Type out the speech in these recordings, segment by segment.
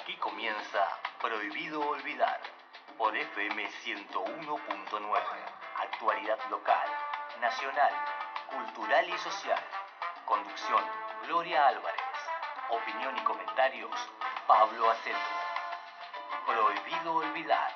Aquí comienza Prohibido Olvidar por FM 101.9. Actualidad local, nacional, cultural y social. Conducción, Gloria Álvarez. Opinión y comentarios, Pablo Aceto. Prohibido Olvidar.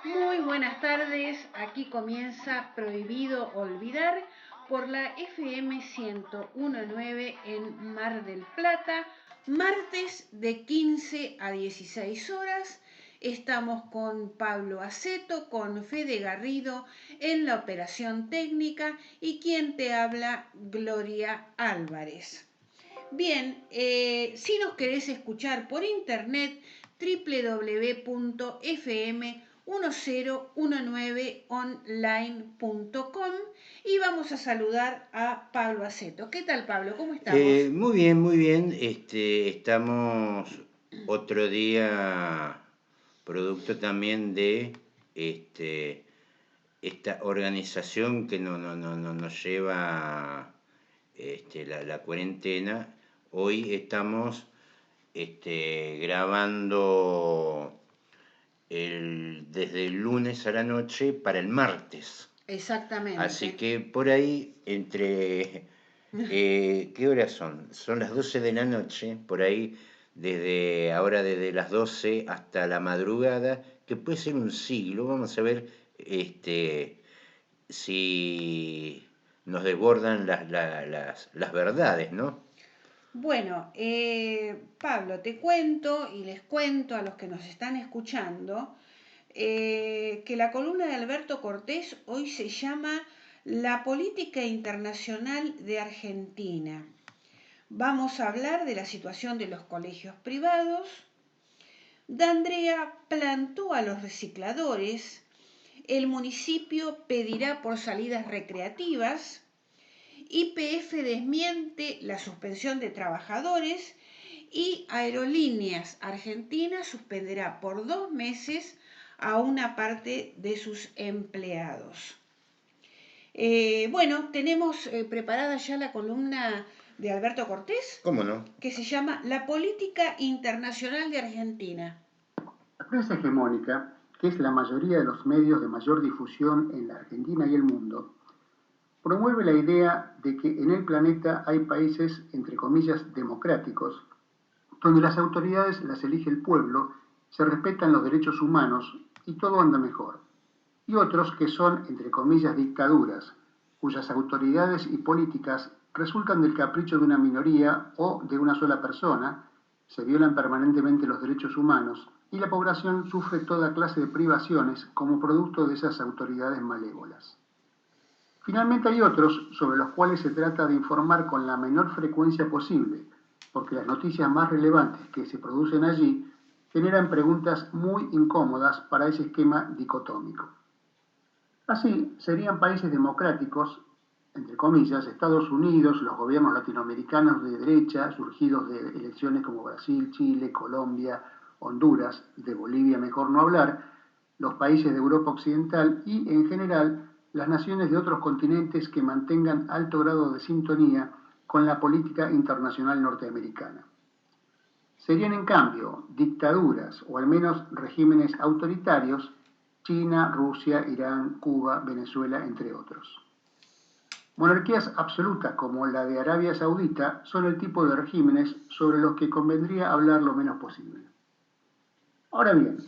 Muy buenas tardes, aquí comienza Prohibido Olvidar por la FM 101.9 en Mar del Plata, martes de 15 a 16 horas. Estamos con Pablo Aceto, con Fede Garrido en la operación técnica y quien te habla, Gloria Álvarez. Bien, si nos querés escuchar por internet, www.fm1019online.com y vamos a saludar a Pablo Aceto. ¿Qué tal, Pablo? ¿Cómo estamos? Muy bien, muy bien. Estamos otro día producto también de esta organización que nos lleva la cuarentena. Hoy estamos grabando desde el lunes a la noche para el martes. Exactamente. Así que por ahí, ¿qué horas son? Son las 12 de la noche, por ahí, desde las 12 hasta la madrugada, que puede ser un siglo. Vamos a ver si nos desbordan las verdades, ¿no? Bueno, Pablo, te cuento y les cuento a los que nos están escuchando que la columna de Alberto Cortés hoy se llama La política internacional de Argentina. Vamos a hablar de la situación de los colegios privados. D'Andrea plantó a los recicladores. El municipio pedirá por salidas recreativas. YPF desmiente la suspensión de trabajadores y Aerolíneas Argentinas suspenderá por 2 meses a una parte de sus empleados. Bueno, tenemos preparada ya la columna de Alberto Cortés. ¿Cómo no? Que se llama La política internacional de Argentina. La prensa hegemónica, que es la mayoría de los medios de mayor difusión en la Argentina y el mundo, promueve la idea de que en el planeta hay países, entre comillas, democráticos, donde las autoridades las elige el pueblo, se respetan los derechos humanos y todo anda mejor, y otros que son, entre comillas, dictaduras, cuyas autoridades y políticas resultan del capricho de una minoría o de una sola persona, se violan permanentemente los derechos humanos y la población sufre toda clase de privaciones como producto de esas autoridades malévolas. Finalmente hay otros sobre los cuales se trata de informar con la menor frecuencia posible, porque las noticias más relevantes que se producen allí generan preguntas muy incómodas para ese esquema dicotómico. Así, serían países democráticos, entre comillas, Estados Unidos, los gobiernos latinoamericanos de derecha, surgidos de elecciones como Brasil, Chile, Colombia, Honduras, de Bolivia mejor no hablar, los países de Europa Occidental y, en general, las naciones de otros continentes que mantengan alto grado de sintonía con la política internacional norteamericana. Serían, en cambio, dictaduras o al menos regímenes autoritarios, China, Rusia, Irán, Cuba, Venezuela, entre otros. Monarquías absolutas como la de Arabia Saudita son el tipo de regímenes sobre los que convendría hablar lo menos posible. Ahora bien,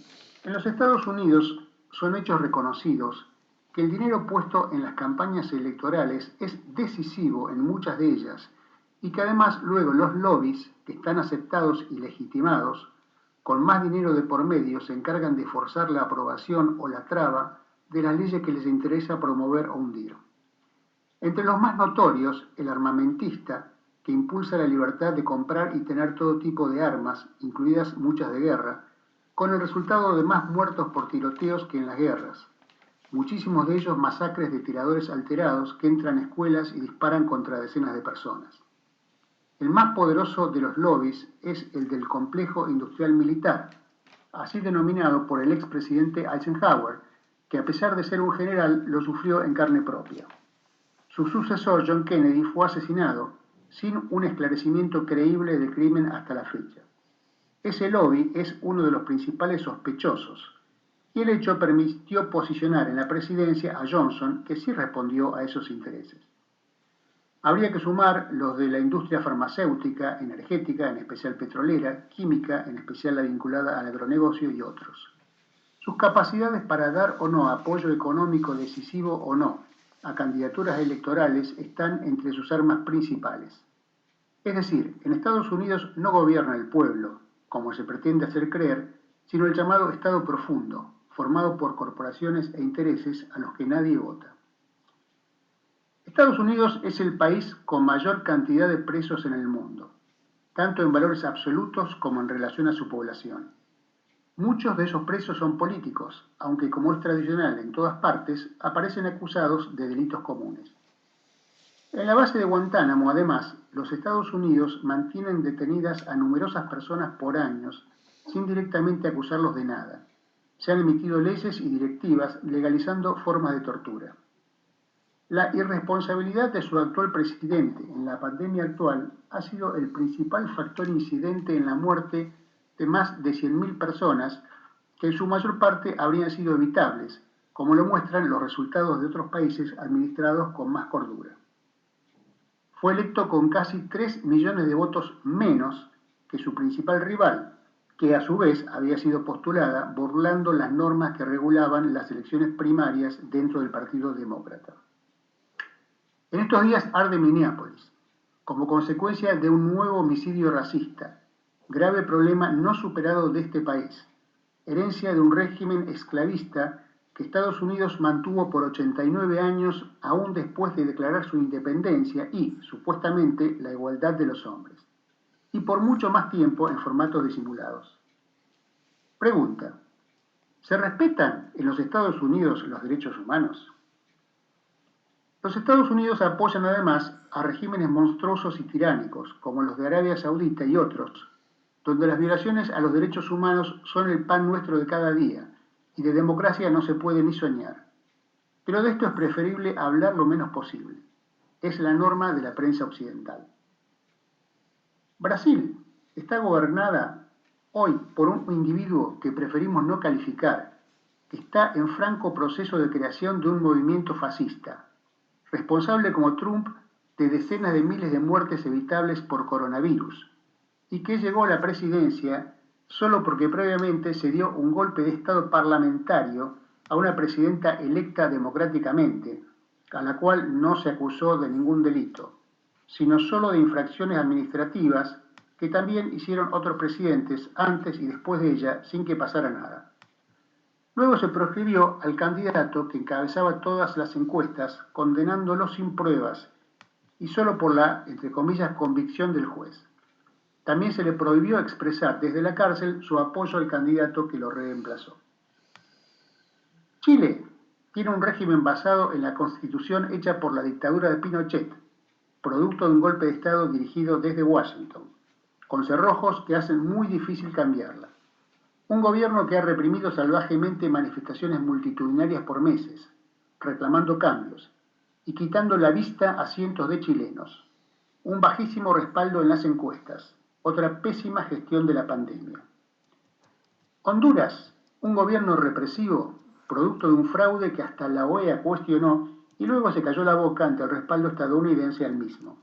en los Estados Unidos son hechos reconocidos que el dinero puesto en las campañas electorales es decisivo en muchas de ellas y que además luego los lobbies, que están aceptados y legitimados, con más dinero de por medio se encargan de forzar la aprobación o la traba de las leyes que les interesa promover o hundir. Entre los más notorios, el armamentista, que impulsa la libertad de comprar y tener todo tipo de armas, incluidas muchas de guerra, con el resultado de más muertos por tiroteos que en las guerras. Muchísimos de ellos masacres de tiradores alterados que entran a escuelas y disparan contra decenas de personas. El más poderoso de los lobbies es el del complejo industrial militar, así denominado por el expresidente Eisenhower, que a pesar de ser un general lo sufrió en carne propia. Su sucesor, John Kennedy, fue asesinado sin un esclarecimiento creíble del crimen hasta la fecha. Ese lobby es uno de los principales sospechosos, y el hecho permitió posicionar en la presidencia a Johnson, que sí respondió a esos intereses. Habría que sumar los de la industria farmacéutica, energética, en especial petrolera, química, en especial la vinculada al agronegocio y otros. Sus capacidades para dar o no apoyo económico decisivo o no a candidaturas electorales están entre sus armas principales. Es decir, en Estados Unidos no gobierna el pueblo, como se pretende hacer creer, sino el llamado Estado profundo, formado por corporaciones e intereses a los que nadie vota. Estados Unidos es el país con mayor cantidad de presos en el mundo, tanto en valores absolutos como en relación a su población. Muchos de esos presos son políticos, aunque como es tradicional en todas partes, aparecen acusados de delitos comunes. En la base de Guantánamo, además, los Estados Unidos mantienen detenidas a numerosas personas por años sin directamente acusarlos de nada. Se han emitido leyes y directivas legalizando formas de tortura. La irresponsabilidad de su actual presidente en la pandemia actual ha sido el principal factor incidente en la muerte de más de 100.000 personas que en su mayor parte habrían sido evitables, como lo muestran los resultados de otros países administrados con más cordura. Fue electo con casi 3 millones de votos menos que su principal rival, que a su vez había sido postulada burlando las normas que regulaban las elecciones primarias dentro del Partido Demócrata. En estos días arde Minneapolis, como consecuencia de un nuevo homicidio racista, grave problema no superado de este país, herencia de un régimen esclavista que Estados Unidos mantuvo por 89 años aún después de declarar su independencia y, supuestamente, la igualdad de los hombres, y por mucho más tiempo en formatos disimulados. Pregunta: ¿se respetan en los Estados Unidos los derechos humanos? Los Estados Unidos apoyan además a regímenes monstruosos y tiránicos, como los de Arabia Saudita y otros, donde las violaciones a los derechos humanos son el pan nuestro de cada día, y de democracia no se puede ni soñar. Pero de esto es preferible hablar lo menos posible. Es la norma de la prensa occidental. Brasil está gobernada hoy por un individuo que preferimos no calificar, que está en franco proceso de creación de un movimiento fascista, responsable como Trump de decenas de miles de muertes evitables por coronavirus, y que llegó a la presidencia solo porque previamente se dio un golpe de Estado parlamentario a una presidenta electa democráticamente, a la cual no se acusó de ningún delito, sino solo de infracciones administrativas que también hicieron otros presidentes antes y después de ella sin que pasara nada. Luego se proscribió al candidato que encabezaba todas las encuestas, condenándolo sin pruebas y solo por la, entre comillas, convicción del juez. También se le prohibió expresar desde la cárcel su apoyo al candidato que lo reemplazó. Chile tiene un régimen basado en la constitución hecha por la dictadura de Pinochet, producto de un golpe de Estado dirigido desde Washington, con cerrojos que hacen muy difícil cambiarla. Un gobierno que ha reprimido salvajemente manifestaciones multitudinarias por meses, reclamando cambios y quitando la vista a cientos de chilenos. Un bajísimo respaldo en las encuestas, otra pésima gestión de la pandemia. Honduras, un gobierno represivo, producto de un fraude que hasta la OEA cuestionó y luego se cayó la boca ante el respaldo estadounidense al mismo.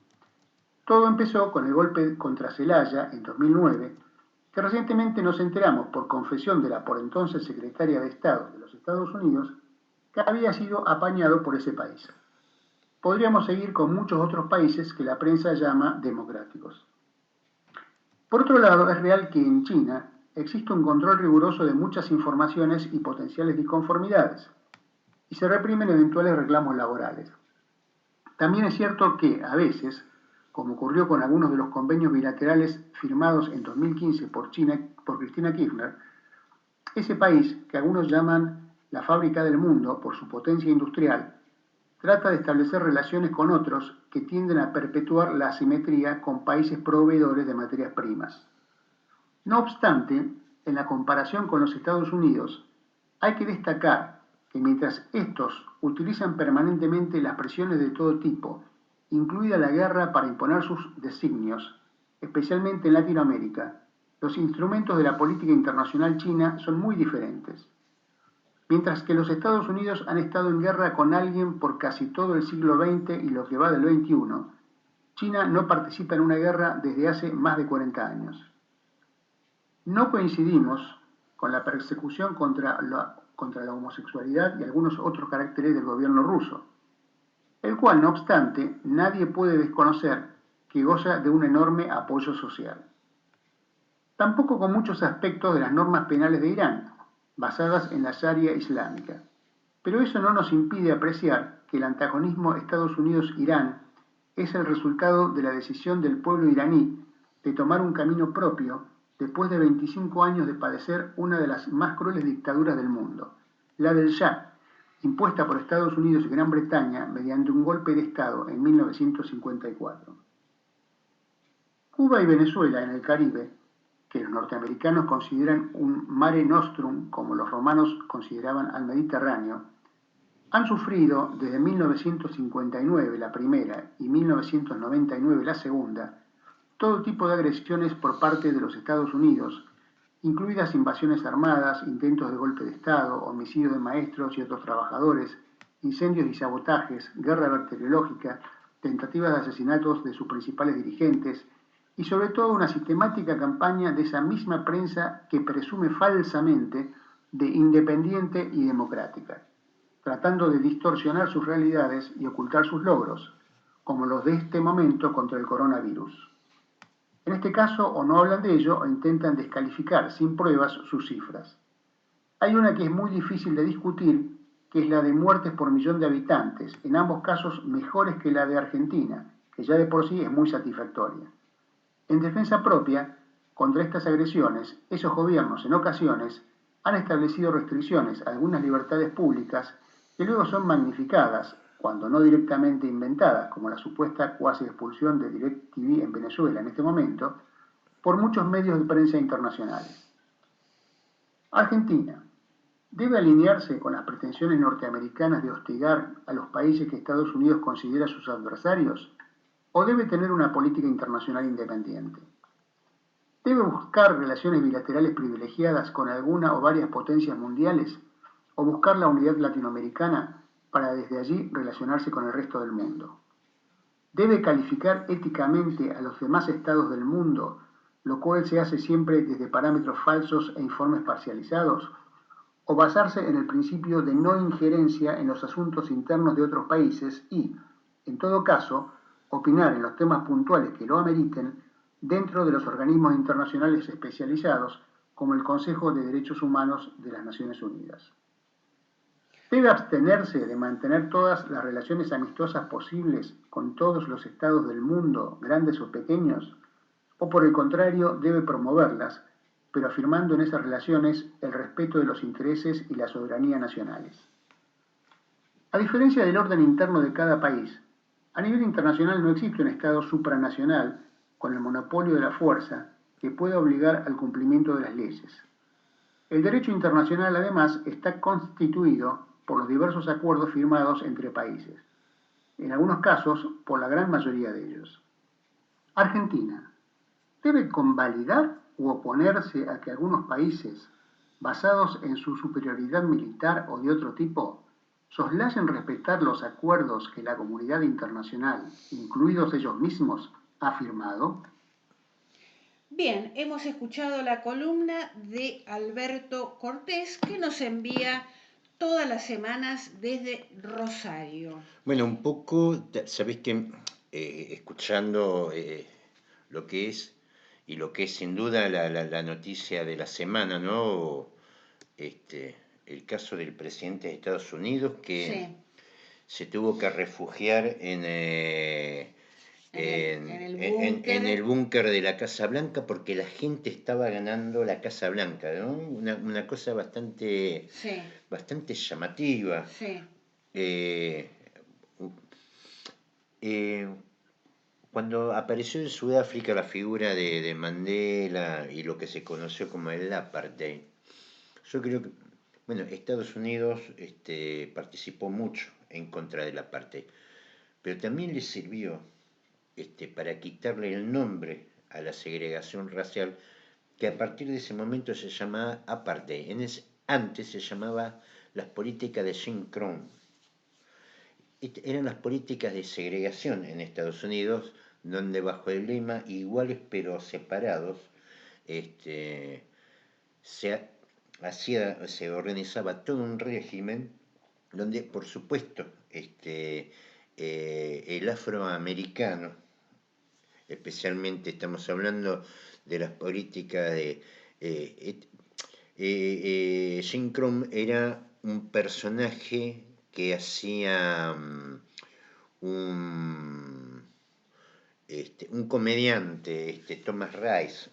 Todo empezó con el golpe contra Zelaya en 2009, que recientemente nos enteramos por confesión de la por entonces secretaria de Estado de los Estados Unidos, que había sido apañado por ese país. Podríamos seguir con muchos otros países que la prensa llama democráticos. Por otro lado, es real que en China existe un control riguroso de muchas informaciones y potenciales disconformidades, y se reprimen eventuales reclamos laborales. También es cierto que, a veces, como ocurrió con algunos de los convenios bilaterales firmados en 2015 por Cristina Kirchner, ese país, que algunos llaman la fábrica del mundo por su potencia industrial, trata de establecer relaciones con otros que tienden a perpetuar la asimetría con países proveedores de materias primas. No obstante, en la comparación con los Estados Unidos, hay que destacar que mientras estos utilizan permanentemente las presiones de todo tipo, incluida la guerra para imponer sus designios, especialmente en Latinoamérica, los instrumentos de la política internacional china son muy diferentes. Mientras que los Estados Unidos han estado en guerra con alguien por casi todo el siglo XX y lo que va del XXI, China no participa en una guerra desde hace más de 40 años. No coincidimos con la persecución contra la homosexualidad y algunos otros caracteres del gobierno ruso, el cual, no obstante, nadie puede desconocer que goza de un enorme apoyo social. Tampoco con muchos aspectos de las normas penales de Irán, basadas en la Sharia islámica. Pero eso no nos impide apreciar que el antagonismo Estados Unidos-Irán es el resultado de la decisión del pueblo iraní de tomar un camino propio después de 25 años de padecer una de las más crueles dictaduras del mundo, la del Shah, impuesta por Estados Unidos y Gran Bretaña mediante un golpe de Estado en 1954. Cuba y Venezuela en el Caribe, que los norteamericanos consideran un mare nostrum, como los romanos consideraban al Mediterráneo, han sufrido desde 1959 la primera y 1999 la segunda todo tipo de agresiones por parte de los Estados Unidos, incluidas invasiones armadas, intentos de golpe de Estado, homicidios de maestros y otros trabajadores, incendios y sabotajes, guerra bacteriológica, tentativas de asesinatos de sus principales dirigentes, y sobre todo una sistemática campaña de esa misma prensa que presume falsamente de independiente y democrática, tratando de distorsionar sus realidades y ocultar sus logros, como los de este momento contra el coronavirus. En este caso, o no hablan de ello o intentan descalificar sin pruebas sus cifras. Hay una que es muy difícil de discutir, que es la de muertes por millón de habitantes, en ambos casos mejores que la de Argentina, que ya de por sí es muy satisfactoria. En defensa propia, contra estas agresiones, esos gobiernos en ocasiones han establecido restricciones a algunas libertades públicas que luego son magnificadas, cuando no directamente inventadas, como la supuesta cuasi expulsión de DirecTV en Venezuela en este momento, por muchos medios de prensa internacionales. Argentina debe alinearse con las pretensiones norteamericanas de hostigar a los países que Estados Unidos considera sus adversarios, o debe tener una política internacional independiente. ¿Debe buscar relaciones bilaterales privilegiadas con alguna o varias potencias mundiales o buscar la unidad latinoamericana para desde allí relacionarse con el resto del mundo? ¿Debe calificar éticamente a los demás estados del mundo, lo cual se hace siempre desde parámetros falsos e informes parcializados, o basarse en el principio de no injerencia en los asuntos internos de otros países y, en todo caso, opinar en los temas puntuales que lo ameriten dentro de los organismos internacionales especializados como el Consejo de Derechos Humanos de las Naciones Unidas? ¿Debe abstenerse de mantener todas las relaciones amistosas posibles con todos los estados del mundo, grandes o pequeños? ¿O por el contrario, debe promoverlas, pero afirmando en esas relaciones el respeto de los intereses y la soberanía nacionales? A diferencia del orden interno de cada país, a nivel internacional no existe un Estado supranacional con el monopolio de la fuerza que pueda obligar al cumplimiento de las leyes. El derecho internacional, además, está constituido por los diversos acuerdos firmados entre países, en algunos casos por la gran mayoría de ellos. Argentina debe convalidar u oponerse a que algunos países, basados en su superioridad militar o de otro tipo, soslayen respetar los acuerdos que la comunidad internacional, incluidos ellos mismos, ha firmado. Bien, hemos escuchado la columna de Alberto Cortés que nos envía todas las semanas desde Rosario. Bueno, un poco, sabés que escuchando lo que es, y lo que es sin duda la noticia de la semana, ¿no? El caso del presidente de Estados Unidos que se tuvo que refugiar en el búnker de la Casa Blanca porque la gente estaba ganando la Casa Blanca, ¿no? Una cosa bastante llamativa. Eh, Cuando apareció en Sudáfrica la figura de Mandela y lo que se conoció como el apartheid, yo creo que, bueno, Estados Unidos participó mucho en contra del apartheid, pero también le sirvió para quitarle el nombre a la segregación racial, que a partir de ese momento se llamaba apartheid. Antes se llamaba las políticas de Jim Crow. Eran las políticas de segregación en Estados Unidos, donde bajo el lema iguales pero separados, este, se, se organizaba todo un régimen donde, por supuesto, el afroamericano, especialmente estamos hablando de las políticas de... Jim Crow era un personaje que hacía un comediante, Thomas Rice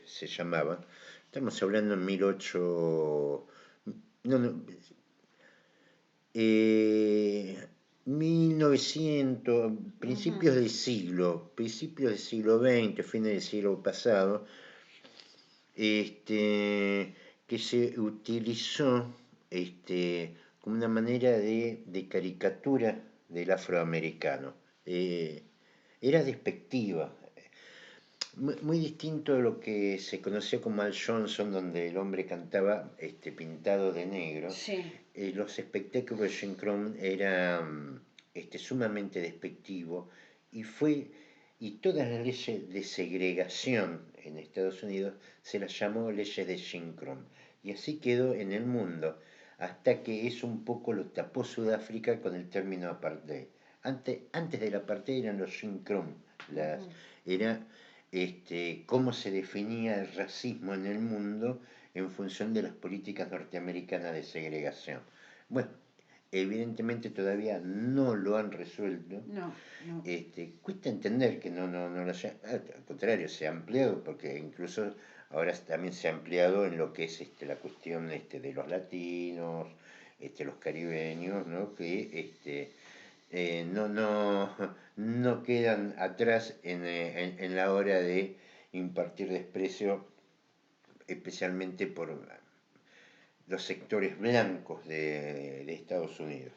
se llamaba. Estamos hablando en 18... No, no, 1900, principios del siglo XX, fines del siglo pasado, que se utilizó como una manera de caricatura del afroamericano. Era despectiva, muy distinto a lo que se conoció como Al Johnson, donde el hombre cantaba pintado de negro. Sí. Los espectáculos de Jim Crow eran sumamente despectivos y todas las leyes de segregación en Estados Unidos se las llamó leyes de Jim Crow. Y así quedó en el mundo, hasta que eso un poco lo tapó Sudáfrica con el término apartheid. Antes del apartheid eran los Jim Crow, era cómo se definía el racismo en el mundo en función de las políticas norteamericanas de segregación. Bueno, evidentemente todavía no lo han resuelto. No. Cuesta entender que no lo haya, al contrario, se ha ampliado, porque incluso ahora también se ha ampliado en lo que es la cuestión de los latinos, los caribeños, ¿no? Que no quedan atrás en la hora de impartir desprecio, especialmente por los sectores blancos de Estados Unidos.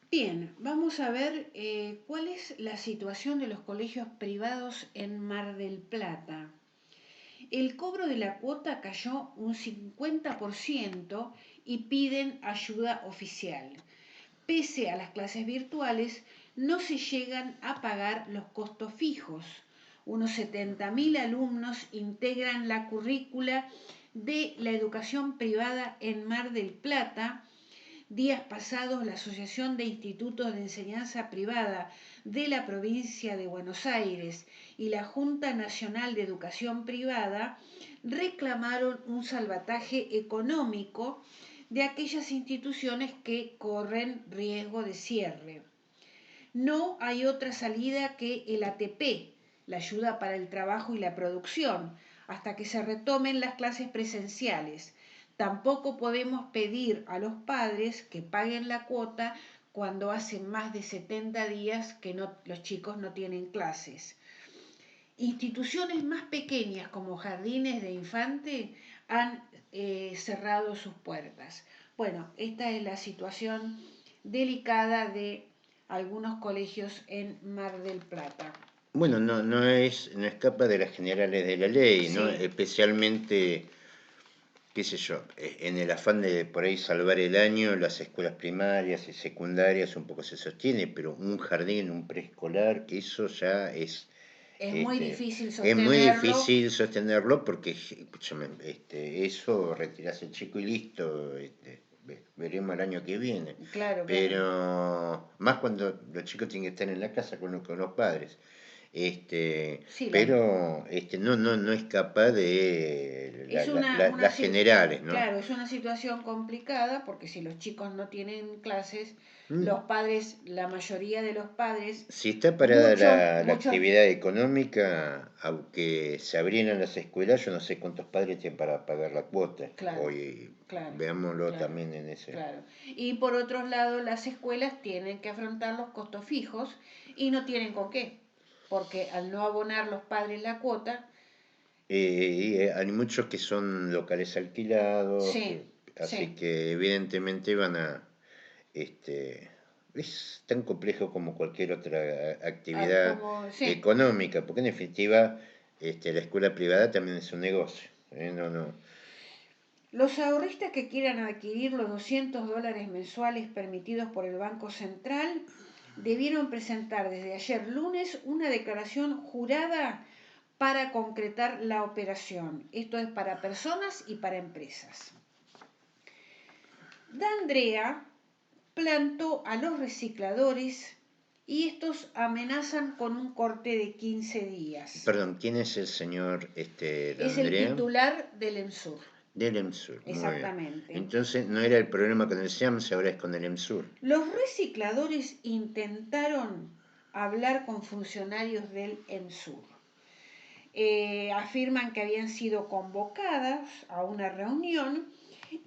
Bien, vamos a ver cuál es la situación de los colegios privados en Mar del Plata. El cobro de la cuota cayó un 50% y piden ayuda oficial. Pese a las clases virtuales, no se llegan a pagar los costos fijos. Unos 70.000 alumnos integran la currícula de la educación privada en Mar del Plata. Días pasados, la Asociación de Institutos de Enseñanza Privada de la provincia de Buenos Aires y la Junta Nacional de Educación Privada reclamaron un salvataje económico de aquellas instituciones que corren riesgo de cierre. No hay otra salida que el ATP, la ayuda para el trabajo y la producción, hasta que se retomen las clases presenciales. Tampoco podemos pedir a los padres que paguen la cuota cuando hace más de 70 días que los chicos no tienen clases. Instituciones más pequeñas como jardines de infante han cerrado sus puertas. Bueno, esta es la situación delicada de algunos colegios en Mar del Plata. Bueno, no escapa de las generales de la ley, ¿no? Sí. Especialmente, qué sé yo, en el afán de por ahí salvar el año, las escuelas primarias y secundarias un poco se sostiene, pero un jardín, un preescolar, eso ya es... Es muy difícil Es sostenerlo. muy difícil sostenerlo porque, escúchame, eso retirás el chico y listo, veremos el año que viene. Claro. Pero más cuando los chicos tienen que estar en la casa con los padres. Sí, pero no es capaz de es las generales, ¿no? claro, es una situación complicada porque si los chicos no tienen clases, Mm. los padres, la mayoría de los padres, Si está parada la muchos, actividad económica, aunque se abrieran las escuelas, yo no sé cuántos padres tienen para pagar la cuota. claro, Hoy claro, veámoslo claro, también en ese. claro. Y por otro lado, las escuelas tienen que afrontar los costos fijos y no tienen con qué, porque al no abonar los padres la cuota, Hay muchos que son locales alquilados, sí, así sí. que evidentemente van a, es tan complejo como cualquier otra actividad Sí. económica, porque en definitiva la escuela privada también es un negocio. No. Los ahorristas que quieran adquirir los $200 mensuales permitidos por el Banco Central debieron presentar desde ayer lunes una declaración jurada para concretar la operación. Esto es para personas y para empresas. D'Andrea plantó a los recicladores y estos amenazan con un corte de 15 días. Perdón, ¿quién es el señor Es el D'Andrea? titular del EMSUR. Del EMSUR, muy bien. Exactamente. Entonces no era el problema con el SEAMS, ahora es con el EMSUR. Los recicladores intentaron hablar con funcionarios del EMSUR. Afirman que habían sido convocadas a una reunión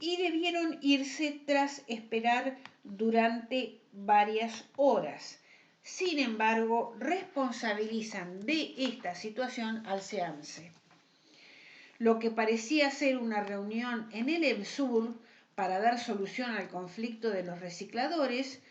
y debieron irse tras esperar durante varias horas. Sin embargo, responsabilizan de esta situación al SEAMSE. Lo que parecía ser una reunión en el EMSUR para dar solución al conflicto de los recicladores,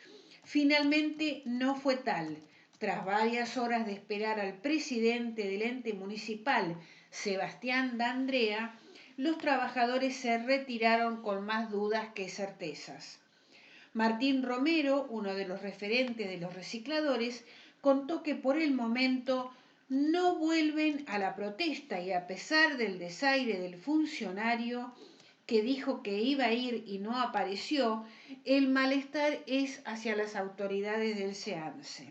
finalmente no fue tal. Tras varias horas de esperar al presidente del ente municipal, Sebastián D'Andrea, los trabajadores se retiraron con más dudas que certezas. Martín Romero, uno de los referentes de los recicladores, contó que por el momento no vuelven a la protesta y a pesar del desaire del funcionario que dijo que iba a ir y no apareció, el malestar es hacia las autoridades del SEAMSE.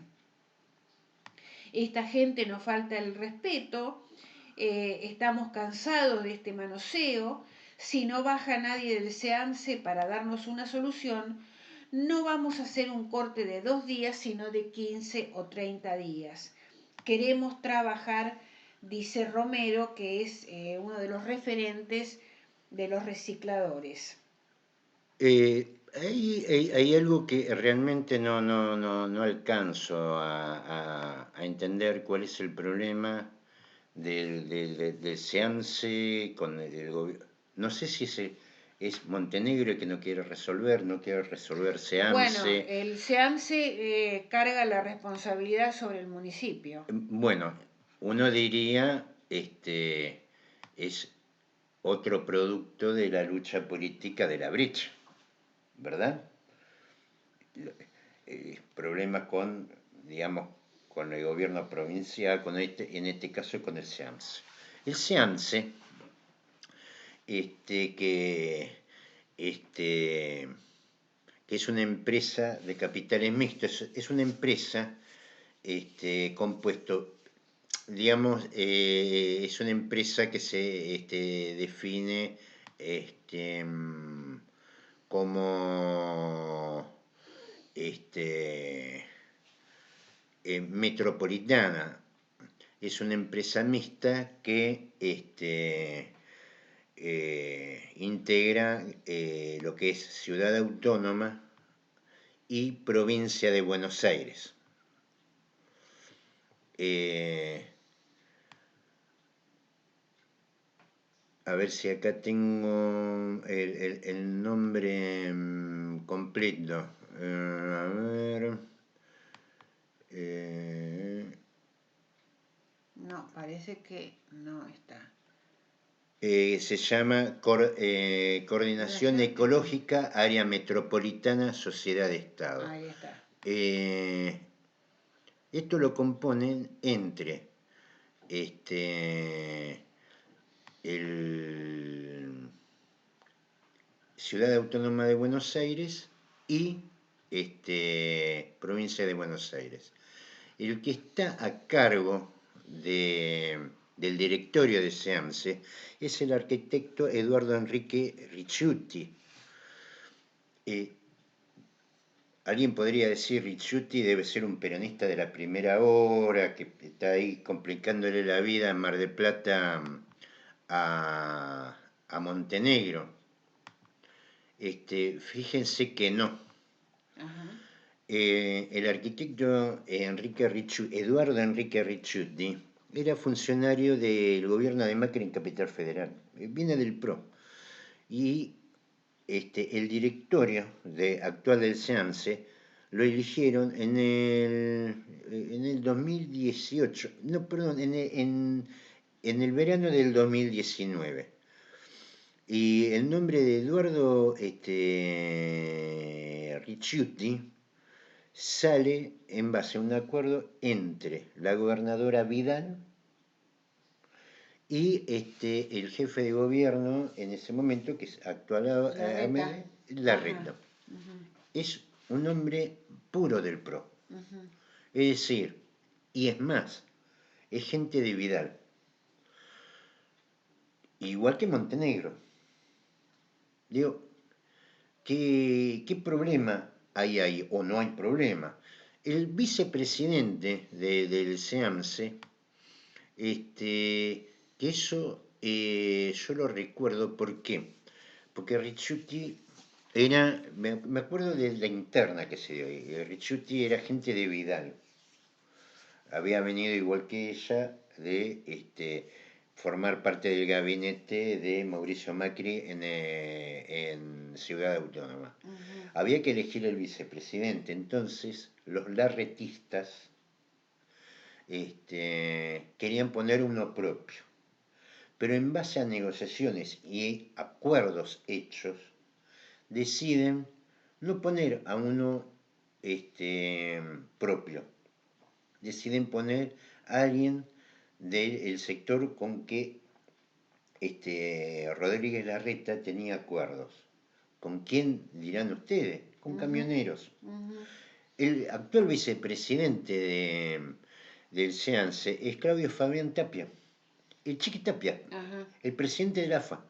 Esta gente nos falta el respeto, estamos cansados de este manoseo, si no baja nadie del SEAMSE para darnos una solución, no vamos a hacer un corte de 2 días, sino de 15 o 30 días. Queremos trabajar, dice Romero, que es uno de los referentes de los recicladores. Hay algo que realmente no alcanzo a entender cuál es el problema del SEAMSE con el gobierno. No sé si es Montenegro el que no quiere resolver Bueno, SEAMSE. el SEAMSE carga la responsabilidad sobre el municipio. Bueno, uno diría, es otro producto de la lucha política de la brecha, ¿verdad? Problemas digamos, con el gobierno provincial, en este caso con el SEAMSE. El SEAMSE, que es una empresa de capitales mixtos, es una empresa compuesto, digamos, es una empresa que se define como metropolitana. Es una empresa mixta que integra lo que es Ciudad Autónoma y Provincia de Buenos Aires. A ver si acá tengo el nombre completo. A ver. No, parece que no está. Se llama Coordinación Ecológica Área Metropolitana Sociedad de Estado. Ahí está. Esto lo componen entre el Ciudad Autónoma de Buenos Aires y Provincia de Buenos Aires. El que está a cargo del directorio de SEAMSE es el arquitecto Eduardo Enrique Ricciuti. Alguien podría decir, Ricciuti debe ser un peronista de la primera hora, que está ahí complicándole la vida en Mar del Plata a Montenegro. Fíjense que no. Ajá. El arquitecto Eduardo Enrique Ricciuti era funcionario del gobierno de Macri en Capital Federal. Viene del PRO. Y el directorio actual del SEAMSE lo eligieron en el 2018, no, perdón, en el verano del 2019. Y el nombre de Eduardo Ricciuti sale en base a un acuerdo entre la gobernadora Vidal y el jefe de gobierno en ese momento, que es actualmente Larreta. Uh-huh. Es un hombre puro del PRO. Uh-huh. Es decir, y es más, es gente de Vidal. Igual que Montenegro. Digo, ¿qué problema hay ahí? ¿O no hay problema? El vicepresidente del SEAMSE, que eso yo lo recuerdo, ¿por qué? Porque Ricciuti me acuerdo de la interna que se dio ahí. Ricciuti era gente de Vidal. Había venido igual que ella de formar parte del gabinete de Mauricio Macri en Ciudad Autónoma. Uh-huh. Había que elegir el vicepresidente, entonces los larretistas querían poner uno propio, pero en base a negociaciones y acuerdos hechos, deciden no poner a uno propio, deciden poner a alguien del sector con que Rodríguez Larreta tenía acuerdos. ¿Con quién dirán ustedes? Con camioneros. Uh-huh. El actual vicepresidente del SEAMSE es Claudio Fabián Tapia, el Chiqui Tapia, el presidente de la AFA.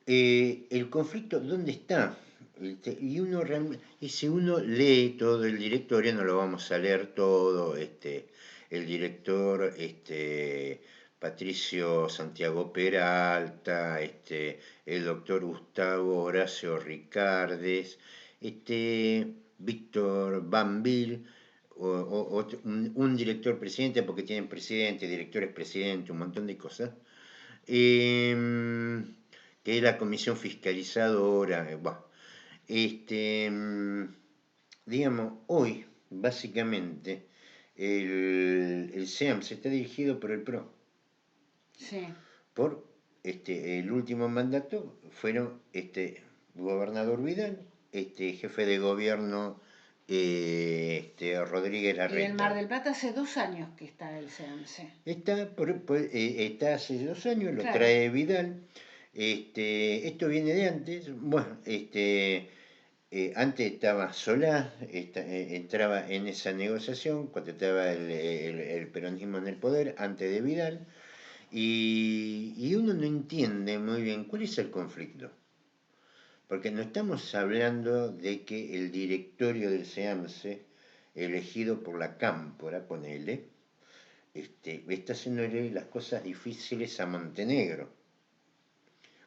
El conflicto, ¿dónde está? Y si uno lee todo el directorio, no lo vamos a leer todo, el director, Patricio Santiago Peralta, el doctor Gustavo Horacio Ricardes, Víctor Banville, un director presidente, porque tienen presidente, directores presidente, un montón de cosas. Que es la comisión fiscalizadora. Digamos, hoy, básicamente, el SEAMSE está dirigido por el PRO. Sí. Por el último mandato fueron gobernador Vidal, jefe de gobierno Rodríguez Larreta. Y en Mar del Plata hace 2 años que está el SEAMSE. Está hace 2 años, lo claro. trae Vidal. Esto viene de antes. Bueno, antes estaba Solá, entraba en esa negociación cuando estaba el peronismo en el poder, antes de Vidal. Y uno no entiende muy bien cuál es el conflicto. Porque no estamos hablando de que el directorio del SEAMSE, elegido por la Cámpora, ponele, está haciéndole las cosas difíciles a Montenegro.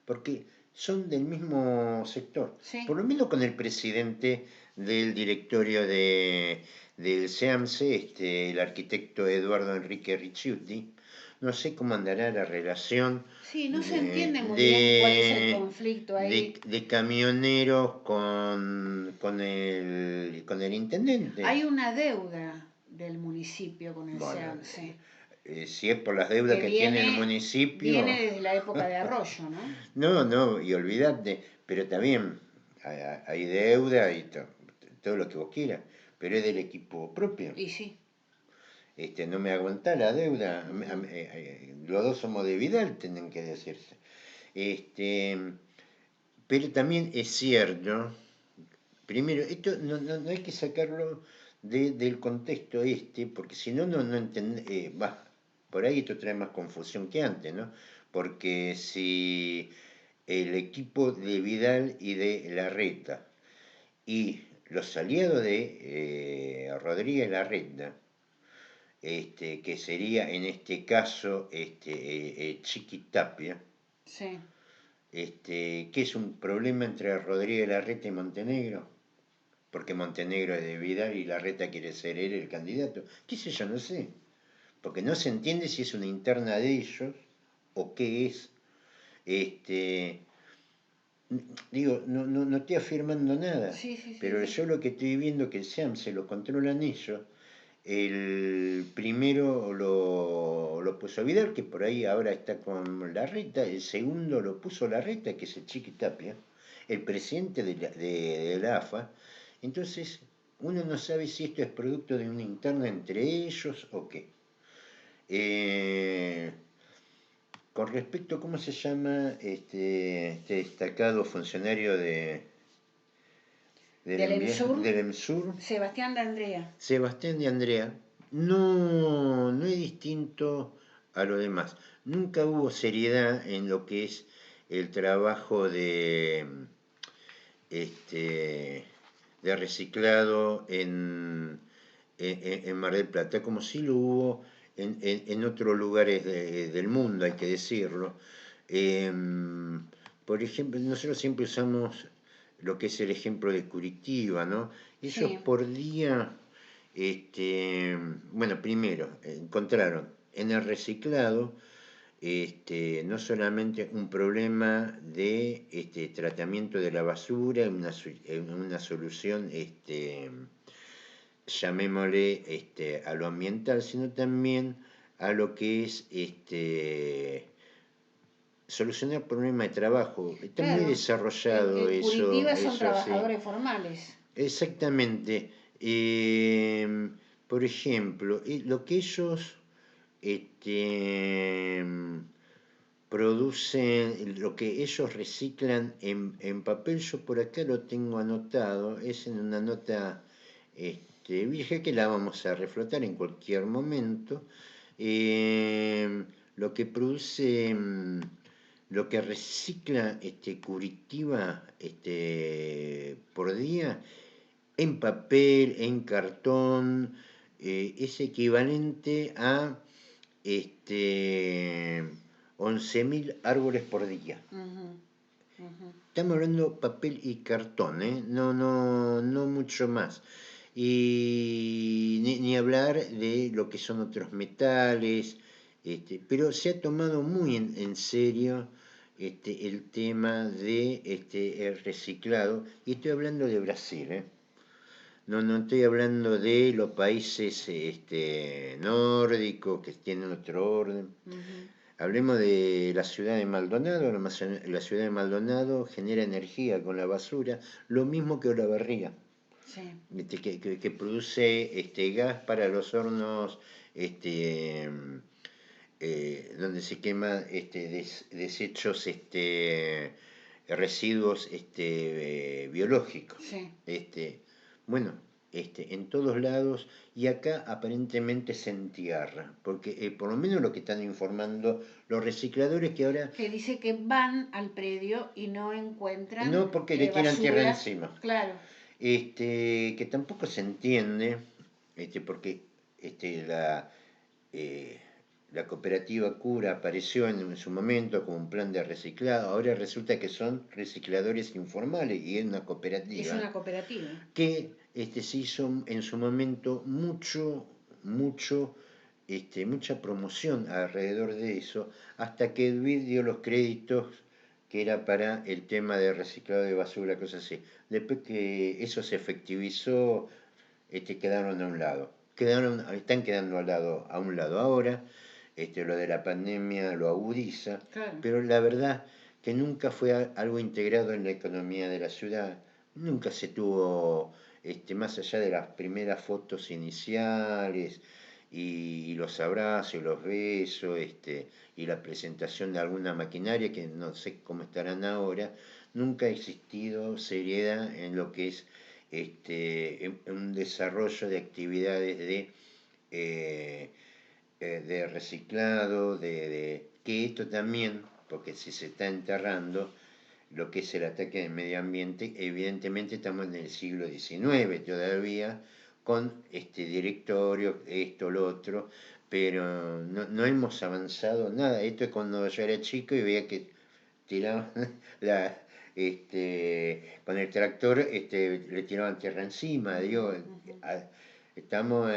Porque son del mismo sector. Sí. Por lo menos con el presidente del directorio del SEAMSE, el arquitecto Eduardo Enrique Ricciuti. No sé cómo andará la relación. Sí, no se entiende muy bien cuál es el conflicto ahí. De camioneros con el intendente. Hay una deuda del municipio con el SEAMSE. Si es por las deudas que tiene el municipio. Viene desde la época de Arroyo, ¿no? No, y olvídate, pero también hay deuda y todo lo que vos quieras, pero es del equipo propio. Y sí. No me aguanta la deuda, los dos somos de Vidal, tienen que decirse. Pero también es cierto, primero, esto no hay que sacarlo del contexto porque si no, no entendés, por ahí esto trae más confusión que antes, ¿no? Porque si el equipo de Vidal y de Larreta y los aliados de Rodríguez Larreta, que sería en este caso Chiqui Tapia, Sí. que es un problema entre Rodríguez Larreta y Montenegro, porque Montenegro es de Vidal y Larreta quiere ser él el candidato. ¿Qué sé yo? No sé. Porque no se entiende si es una interna de ellos o qué es. Digo, no estoy afirmando nada, Sí, sí, sí, pero sí. yo lo que estoy viendo que el SEAM se lo controlan ellos. El primero lo puso Vidal, que por ahí ahora está con Larreta. El segundo lo puso Larreta, que es el Chiqui Tapia, el presidente de la AFA. Entonces, uno no sabe si esto es producto de una interna entre ellos o qué. Con respecto, ¿cómo se llama este destacado funcionario Del EMSUR, del EMSUR? Sebastián de Andrea. Sebastián de Andrea. No es distinto a lo demás. Nunca hubo seriedad en lo que es el trabajo de reciclado en Mar del Plata, como sí lo hubo en otros lugares del mundo, hay que decirlo. Por ejemplo, nosotros siempre usamos lo que es el ejemplo de Curitiba, ¿no? Ellos Sí. por día, bueno, primero, encontraron en el reciclado no solamente un problema de tratamiento de la basura, una solución, llamémosle, a lo ambiental, sino también a lo que es solucionar problemas de trabajo. Está muy Claro. desarrollado En Curitiba son eso sí. trabajadores formales. Exactamente. Por ejemplo, lo que ellos este, producen, lo que ellos reciclan en papel, yo por acá lo tengo anotado, es en una nota vieja que la vamos a reflotar en cualquier momento. Lo que produce, lo que recicla Curitiba por día, en papel, en cartón, es equivalente a 11.000 árboles por día. Estamos hablando papel y cartón, no mucho más. Y ni hablar de lo que son otros metales, pero se ha tomado muy en serio el tema de el reciclado, y estoy hablando de Brasil, No estoy hablando de los países nórdicos que tienen otro orden. Hablemos de la ciudad de Maldonado. La ciudad de Maldonado genera energía con la basura, lo mismo que Olavarría, Sí. que produce gas para los hornos donde se queman desechos, residuos biológicos. Sí. Bueno, en todos lados, y acá aparentemente se entierra, porque por lo menos lo que están informando los recicladores, que ahora... Que dice que van al predio y no encuentran No, porque le tiran basura. tierra encima. Claro. Que tampoco se entiende, porque la cooperativa Cura apareció en su momento como un plan de reciclado. Ahora resulta que son recicladores informales y es una cooperativa. Es una cooperativa. Que se hizo en su momento mucha promoción alrededor de eso, hasta que Edwin dio los créditos que era para el tema de reciclado de basura, cosas así. Después que eso se efectivizó, quedaron a un lado. Están quedando a un lado ahora. Lo de la pandemia lo agudiza, Claro. pero la verdad que nunca fue algo integrado en la economía de la ciudad. Nunca se tuvo, más allá de las primeras fotos iniciales y los abrazos y los besos, y la presentación de alguna maquinaria, que no sé cómo estarán ahora, nunca ha existido seriedad en lo que es un desarrollo de actividades de reciclado, que esto también, porque si se está enterrando lo que es el ataque al medio ambiente, evidentemente estamos en el siglo XIX todavía, con directorio, esto, lo otro, pero no hemos avanzado nada. Esto es cuando yo era chico y veía que tiraban con el tractor, le tiraban tierra encima, digo, estamos,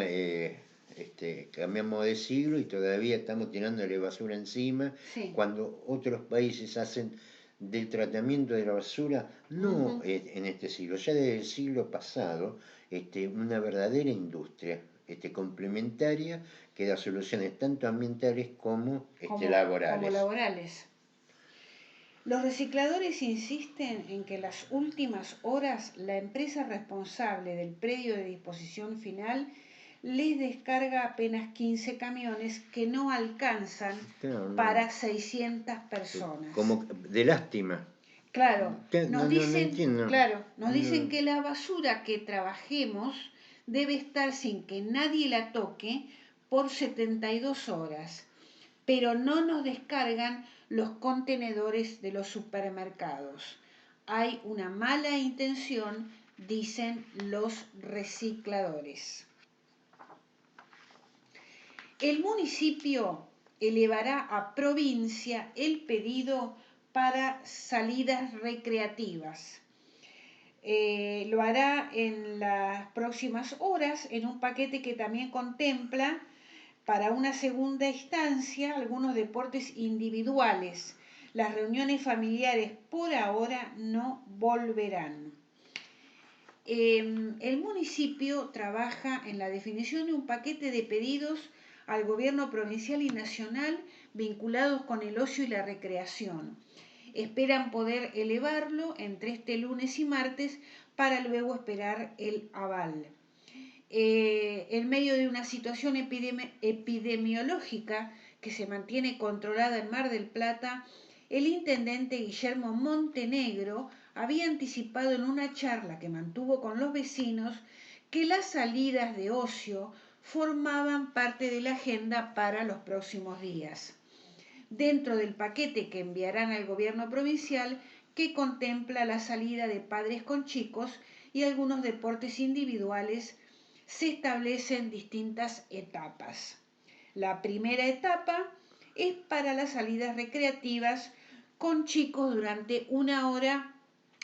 cambiamos de siglo y todavía estamos tirándole basura encima, Sí. cuando otros países hacen del tratamiento de la basura, no en este siglo, ya desde el siglo pasado, una verdadera industria complementaria que da soluciones tanto ambientales como laborales. Como laborales. Los recicladores insisten en que en las últimas horas la empresa responsable del predio de disposición final les descarga apenas 15 camiones que no alcanzan para 600 personas. Como de lástima. Claro, nos dicen, entiendo. nos dicen que la basura que trabajemos debe estar sin que nadie la toque por 72 horas, pero no nos descargan los contenedores de los supermercados. Hay una mala intención, dicen los recicladores. El municipio elevará a provincia el pedido para salidas recreativas. Lo hará en las próximas horas en un paquete que también contempla para una segunda instancia algunos deportes individuales. Las reuniones familiares por ahora no volverán. El municipio trabaja en la definición de un paquete de pedidos al gobierno provincial y nacional vinculados con el ocio y la recreación. Esperan poder elevarlo entre este lunes y martes para luego esperar el aval. En medio de una situación epidemiológica que se mantiene controlada en Mar del Plata, el intendente Guillermo Montenegro había anticipado en una charla que mantuvo con los vecinos que las salidas de ocio formaban parte de la agenda para los próximos días. Dentro del paquete que enviarán al gobierno provincial, que contempla la salida de padres con chicos y algunos deportes individuales, se establecen distintas etapas. La primera etapa es para las salidas recreativas con chicos durante 1 hora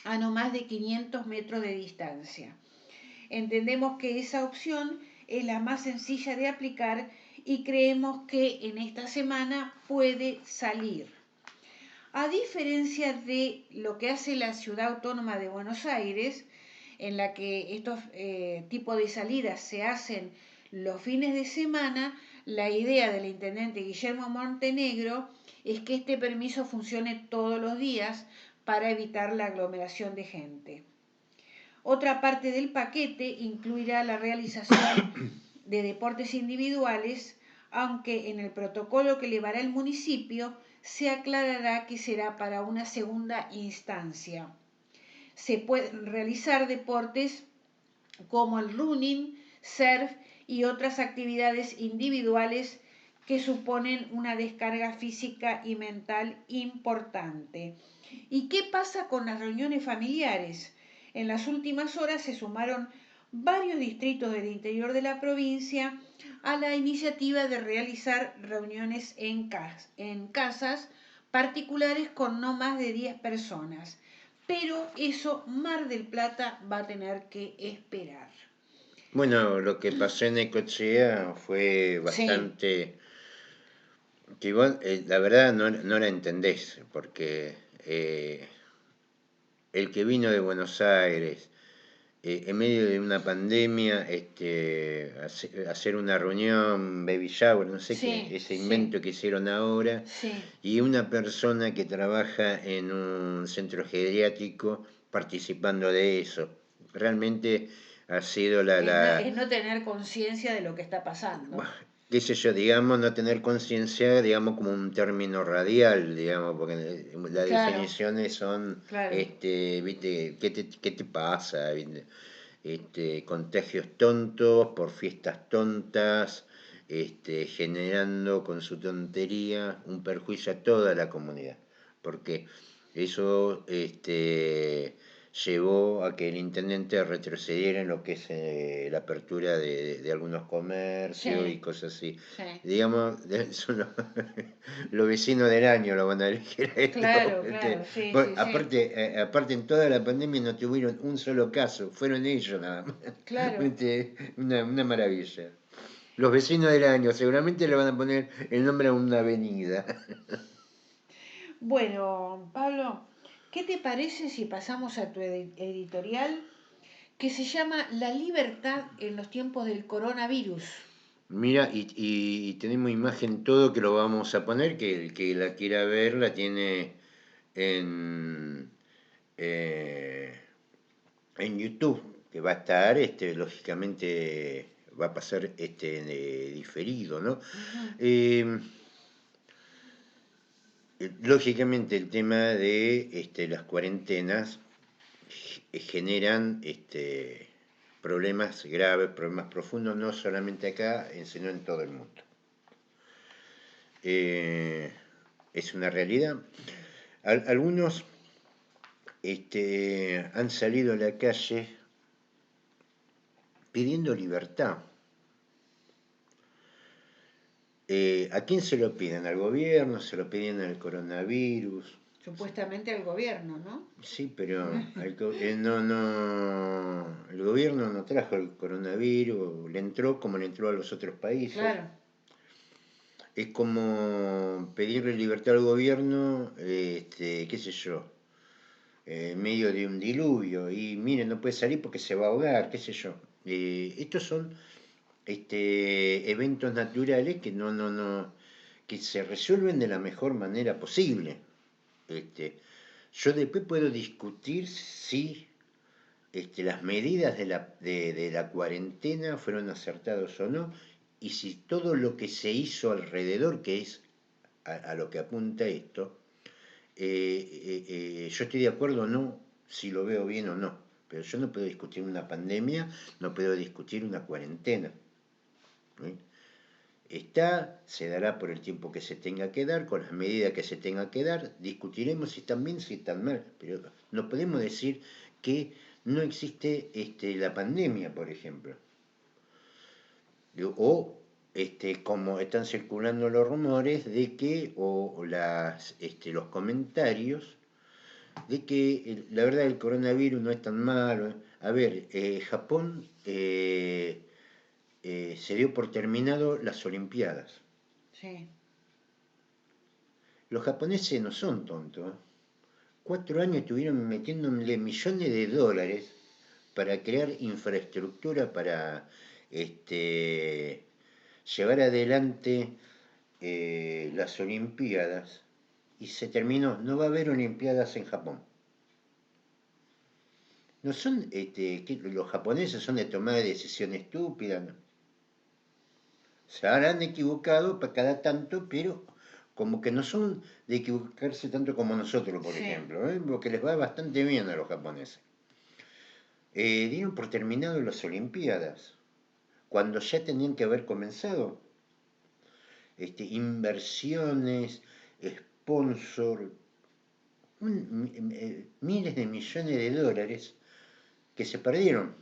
a no más de 500 metros de distancia. Entendemos que esa opción es la más sencilla de aplicar y creemos que en esta semana puede salir. A diferencia de lo que hace la Ciudad Autónoma de Buenos Aires, en la que estos tipos de salidas se hacen los fines de semana, la idea del intendente Guillermo Montenegro es que este permiso funcione todos los días para evitar la aglomeración de gente. Otra parte del paquete incluirá la realización de deportes individuales, aunque en el protocolo que elevará el municipio se aclarará que será para una segunda instancia. Se pueden realizar deportes como el running, surf y otras actividades individuales que suponen una descarga física y mental importante. ¿Y qué pasa con las reuniones familiares? En las últimas horas se sumaron varios distritos del interior de la provincia a la iniciativa de realizar reuniones en casas particulares con no más de 10 personas. Pero eso Mar del Plata va a tener que esperar. Bueno, lo que pasó en Necochea fue bastante... Que igual, la verdad no la entendés, porque el que vino de Buenos Aires, en medio de una pandemia, hacer una reunión, baby shower, no sé qué, ese invento que hicieron ahora, y una persona que trabaja en un centro geriátrico participando de eso. Realmente ha sido Es no tener conciencia de lo que está pasando. Qué sé yo, digamos, no tener conciencia, digamos, como un término radial, digamos, porque las definiciones son, ¿viste? ¿Qué te pasa? ¿Viste? contagios tontos, por fiestas tontas, generando con su tontería un perjuicio a toda la comunidad. Porque eso llevó a que el intendente retrocediera en lo que es la apertura de algunos comercios Sí, y cosas así. sí. Digamos, son los vecinos del año lo van a elegir a esto. Claro, claro, sí, Bueno, sí, sí. aparte en toda la pandemia no tuvieron un solo caso, fueron ellos nada más. Claro. Una maravilla. Los vecinos del año seguramente le van a poner el nombre a una avenida. Bueno, Pablo, ¿qué te parece si pasamos a tu editorial que se llama La libertad en los tiempos del coronavirus? Mira, y tenemos imagen todo que lo vamos a poner, que el que la quiera ver la tiene en, eh, en YouTube, que va a estar, lógicamente va a pasar diferido, ¿no? Ujú. Eh, Lógicamente el tema de las cuarentenas generan problemas graves, problemas profundos, no solamente acá, sino en todo el mundo. Es una realidad. Algunos han salido a la calle pidiendo libertad. ¿A quién se lo piden? ¿Al gobierno? ¿Se lo piden al coronavirus? Supuestamente al gobierno, ¿no? Sí, pero el gobierno no trajo el coronavirus, le entró como le entró a los otros países. Claro, Es como pedirle libertad al gobierno, qué sé yo, en medio de un diluvio, y miren, no puede salir porque se va a ahogar, qué sé yo. Estos son eventos naturales que que se resuelven de la mejor manera posible. Yo después puedo discutir si las medidas de la cuarentena fueron acertadas o no, y si todo lo que se hizo alrededor, que es a lo que apunta esto, yo estoy de acuerdo o no, si lo veo bien o no, pero yo no puedo discutir una pandemia, no puedo discutir una cuarentena. ¿Eh? Se dará por el tiempo que se tenga que dar, con las medidas que se tenga que dar, discutiremos si están bien, si están mal, pero no podemos decir que no existe la pandemia, por ejemplo. O como están circulando los rumores de que, los comentarios, de que la verdad el coronavirus no es tan malo. A ver, Japón se dio por terminado las Olimpiadas. sí. Los japoneses no son tontos. 4 años estuvieron metiéndole millones de dólares para crear infraestructura para llevar adelante las Olimpiadas, y se terminó. No va a haber Olimpiadas en Japón. No son, que los japoneses son de tomar decisiones estúpidas, ¿no? Se habrán equivocado para cada tanto, pero como que no son de equivocarse tanto como nosotros, por Sí. ejemplo, porque les va bastante bien a los japoneses. Dieron por terminado las Olimpiadas, cuando ya tenían que haber comenzado. Inversiones, sponsor, miles de millones de dólares que se perdieron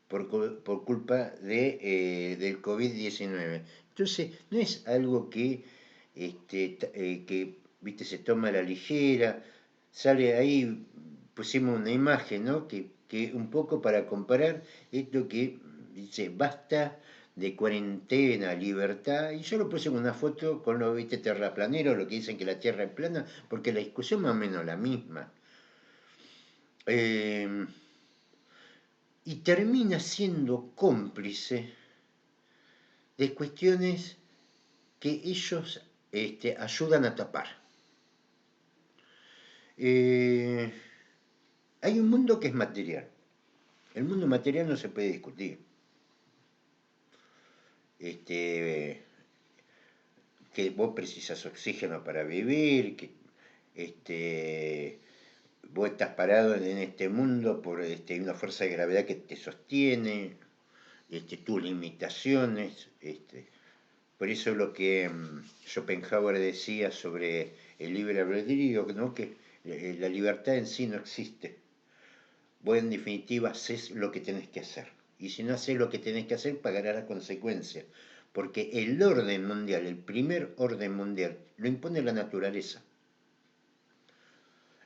por culpa del COVID-19. Entonces, no es algo que viste, se toma a la ligera. Sale ahí, pusimos una imagen, ¿no? Que un poco para comparar esto que dice, basta de cuarentena, libertad, y yo lo puse en una foto con los, viste, terraplaneros, lo que dicen que la Tierra es plana, porque la discusión más o menos la misma. Eh, y termina siendo cómplice de cuestiones que ellos ayudan a tapar. Eh, Hay un mundo que es material. El mundo material no se puede discutir. Que vos precisas oxígeno para vivir, que vos estás parado en este mundo por una fuerza de gravedad que te sostiene, tus limitaciones. Por eso lo que Schopenhauer decía sobre el libre albedrío, ¿no? Que la libertad en sí no existe. Vos en definitiva haces lo que tenés que hacer. Y si no haces lo que tenés que hacer, pagarás la consecuencia. Porque el orden mundial, el primer orden mundial, lo impone la naturaleza.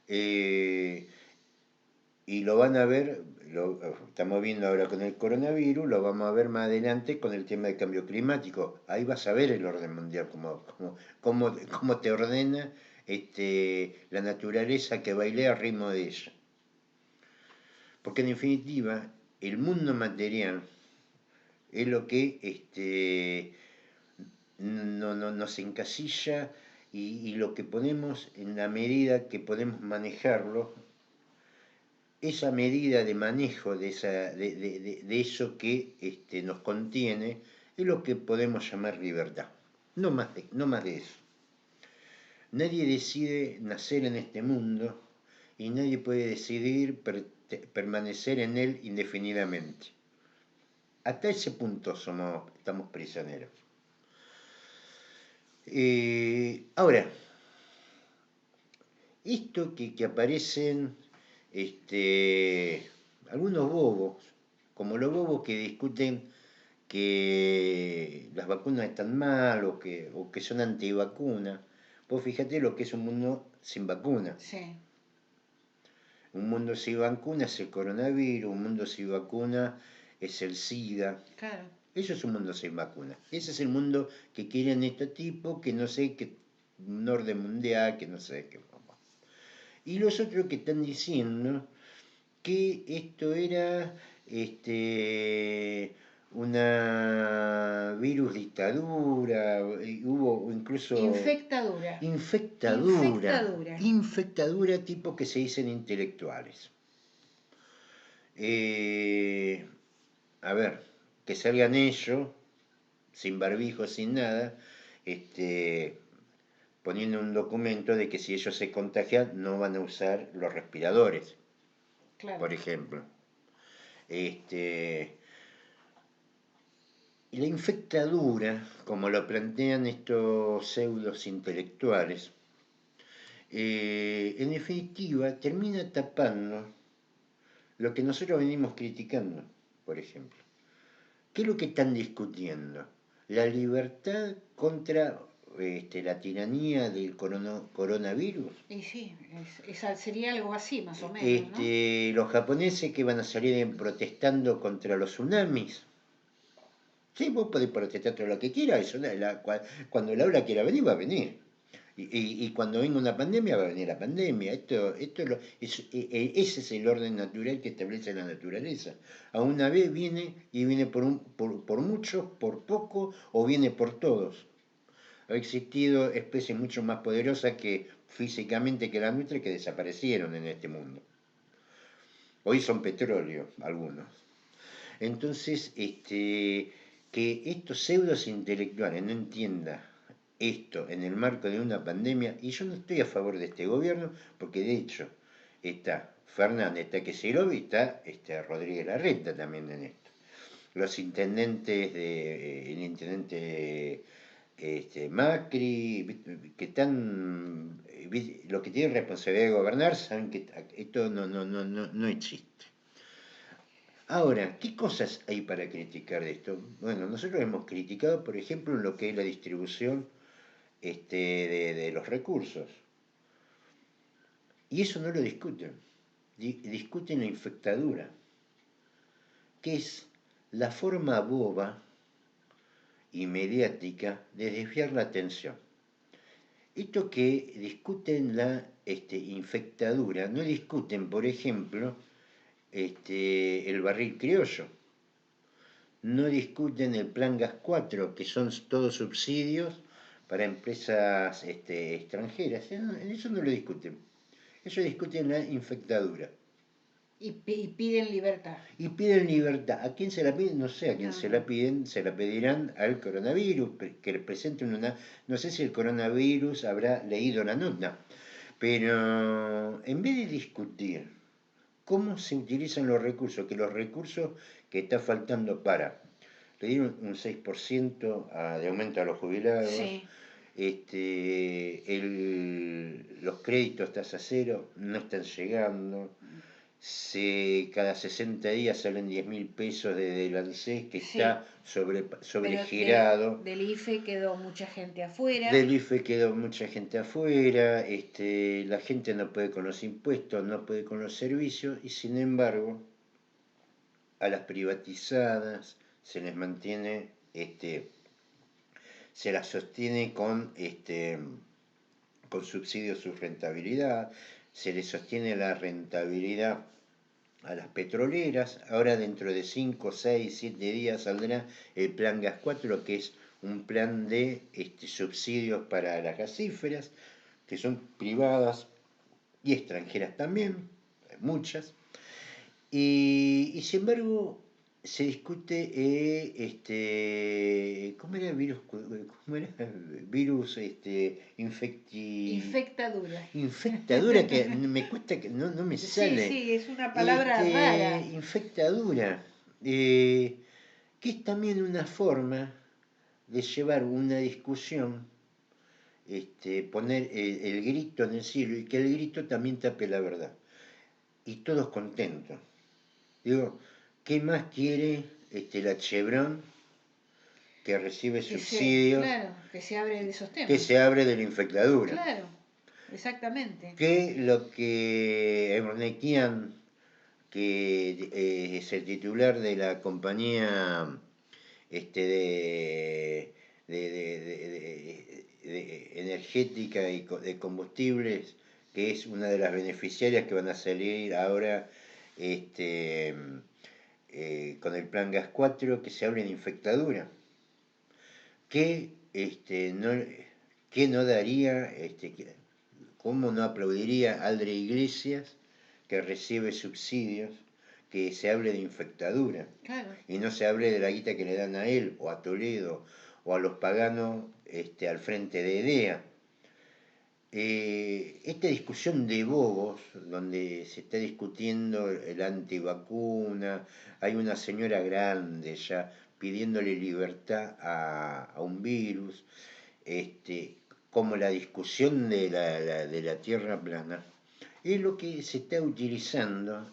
Y lo van a ver, lo estamos viendo ahora con el coronavirus, lo vamos a ver más adelante con el tema del cambio climático. Ahí vas a ver el orden mundial, cómo te ordena la naturaleza que baile al ritmo de ella. Porque en definitiva, el mundo material es lo que nos encasilla y lo que ponemos en la medida que podemos manejarlo. Esa medida de manejo de eso que nos contiene es lo que podemos llamar libertad. No más de eso. Nadie decide nacer en este mundo y nadie puede decidir permanecer en él indefinidamente. Hasta ese punto estamos prisioneros. Ahora, esto que aparecen algunos bobos, como los bobos que discuten que las vacunas están mal o que son antivacunas. Vos fíjate lo que es un mundo sin vacuna. Sí. Un mundo sin vacuna es el coronavirus, un mundo sin vacuna es el SIDA. Claro. Eso es un mundo sin vacuna. Ese es el mundo que quieren estos tipos, que no sé qué, un orden mundial, que no sé qué. Y los otros que están diciendo que esto era una virus dictadura, hubo incluso... Infectadura tipo que se dicen intelectuales. A ver, que salgan ellos, sin barbijo, sin nada, poniendo un documento de que si ellos se contagian no van a usar los respiradores, claro. Por ejemplo. Y la infectadura, como lo plantean estos pseudos intelectuales, en definitiva termina tapando lo que nosotros venimos criticando, por ejemplo. ¿Qué es lo que están discutiendo? La libertad contra la tiranía del coronavirus. Y sí, sería algo así, más o menos, ¿no? Los japoneses que van a salir protestando contra los tsunamis. Sí, vos podés protestar todo lo que quieras, cuando la hora quiera venir, va a venir. Y cuando venga una pandemia, va a venir la pandemia. Ese es el orden natural que establece la naturaleza. A una vez viene y viene por muchos, por poco, o viene por todos. Ha existido especies mucho más poderosas que físicamente que la nuestra que desaparecieron en este mundo. Hoy son petróleo, algunos. Entonces, que estos pseudos intelectuales no entiendan esto en el marco de una pandemia, y yo no estoy a favor de este gobierno, porque de hecho está Fernández, está Kicillof y está Rodríguez Larreta también en esto. Los intendentes, el intendente Macri, que están, los que tienen responsabilidad de gobernar, saben que esto no existe. Ahora, ¿qué cosas hay para criticar de esto? Bueno, nosotros hemos criticado, por ejemplo, en lo que es la distribución de los recursos. Y eso no lo discuten. Discuten la infectadura, que es la forma boba y mediática de desviar la atención. Esto que discuten la infectadura, no discuten, por ejemplo, el barril criollo. No discuten el plan Gas 4, que son todos subsidios para empresas extranjeras. Eso no lo discuten. Ellos discuten la infectadura. Y piden libertad. Y piden libertad. ¿A quién se la piden? No sé a quién se la piden. Se la pedirán al coronavirus, que les presenten una... No sé si el coronavirus habrá leído la nota, Pero en vez de discutir cómo se utilizan los recursos, que los recursos que está faltando para, le dieron un 6% de aumento a los jubilados, Sí, los créditos tasa cero no están llegando, cada 60 días salen 10.000 pesos del ANSES que sí. está Pero sobregirado. del IFE quedó mucha gente afuera. Del IFE quedó mucha gente afuera, la gente no puede con los impuestos, no puede con los servicios, y sin embargo, a las privatizadas se les mantiene, se las sostiene con subsidios su rentabilidad, se les sostiene la rentabilidad a las petroleras. Ahora dentro de 5, 6, 7 días saldrá el plan Gas 4, que es un plan de subsidios para las gasíferas, que son privadas y extranjeras también, muchas. Y sin embargo se discute, ¿cómo era el virus? ¿Cómo era? Virus Infectadura. infectadura, que me cuesta, que no me sale. Sí, es una palabra rara. Infectadura, que es también una forma de llevar una discusión, poner el grito en el cielo y que el grito también tape la verdad. Y todos contentos. Digo, ¿qué más quiere la Chevron, que recibe subsidios, Claro, que se abre de esos temas. que se abre de la infectadura? Claro, exactamente. Que lo que Ernestian, que es el titular de la compañía de energética y de combustibles, que es una de las beneficiarias que van a salir ahora con el plan Gas 4, que se abre en infectadura. Que no daría, cómo no aplaudiría Aldre Iglesias, que recibe subsidios, que se hable de infectadura. Claro. Y no se hable de la guita que le dan a él, o a Toledo, o a los paganos al frente de EDEA. Esta discusión de bobos, donde se está discutiendo el antivacuna, hay una señora grande ya pidiéndole libertad a un virus, como la discusión de la tierra plana, es lo que se está utilizando,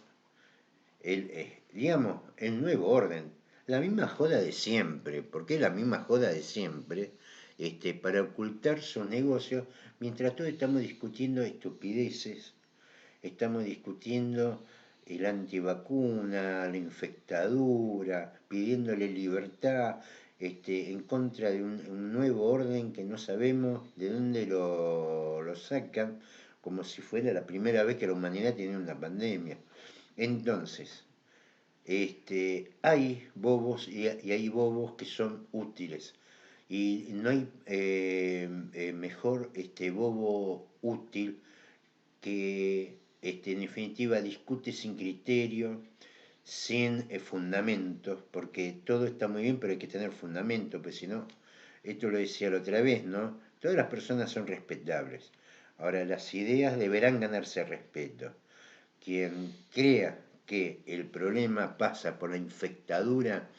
digamos, el nuevo orden, la misma joda de siempre, porque es la misma joda de siempre, para ocultar sus negocios, mientras todos estamos discutiendo estupideces, estamos discutiendo el antivacuna, la infectadura, pidiéndole libertad, en contra de un nuevo orden que no sabemos de dónde lo sacan, como si fuera la primera vez que la humanidad tiene una pandemia. Entonces, hay bobos y hay bobos que son útiles. Y no hay mejor bobo útil que en definitiva discute sin criterio, sin fundamentos, porque todo está muy bien, pero hay que tener fundamento, pues si no, esto lo decía la otra vez, ¿no? Todas las personas son respetables. Ahora, las ideas deberán ganarse respeto. Quien crea que el problema pasa por la infectadura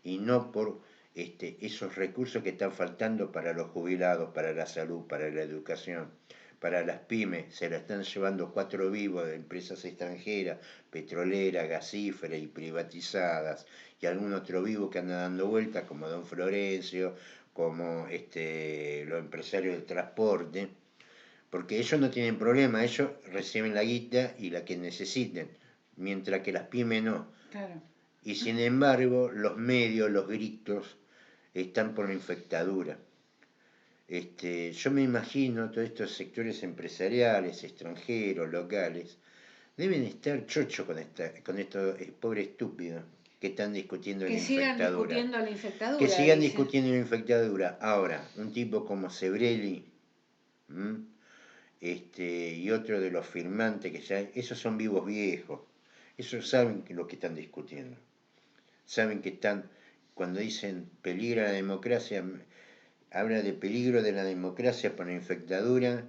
y no por esos recursos que están faltando para los jubilados, para la salud, para la educación, para las pymes, se la están llevando 4 vivos de empresas extranjeras, petroleras, gasíferas y privatizadas, y algún otro vivo que anda dando vueltas, como Don Florencio, como los empresarios del transporte, porque ellos no tienen problema, ellos reciben la guita y la que necesiten, mientras que las pymes no. Claro. Y sin embargo, los medios, los gritos, están por la infectadura. Yo me imagino todos estos sectores empresariales, extranjeros, locales, deben estar chochos con estos pobres estúpidos que están discutiendo Que la sigan infectadura. discutiendo la infectadura. Que sigan dice. discutiendo la infectadura. Ahora, un tipo como Sebrelli, y otro de los firmantes, que ya, esos son vivos viejos, esos saben lo que están discutiendo. Saben que están, cuando dicen peligra la democracia, habla de peligro de la democracia por la infectadura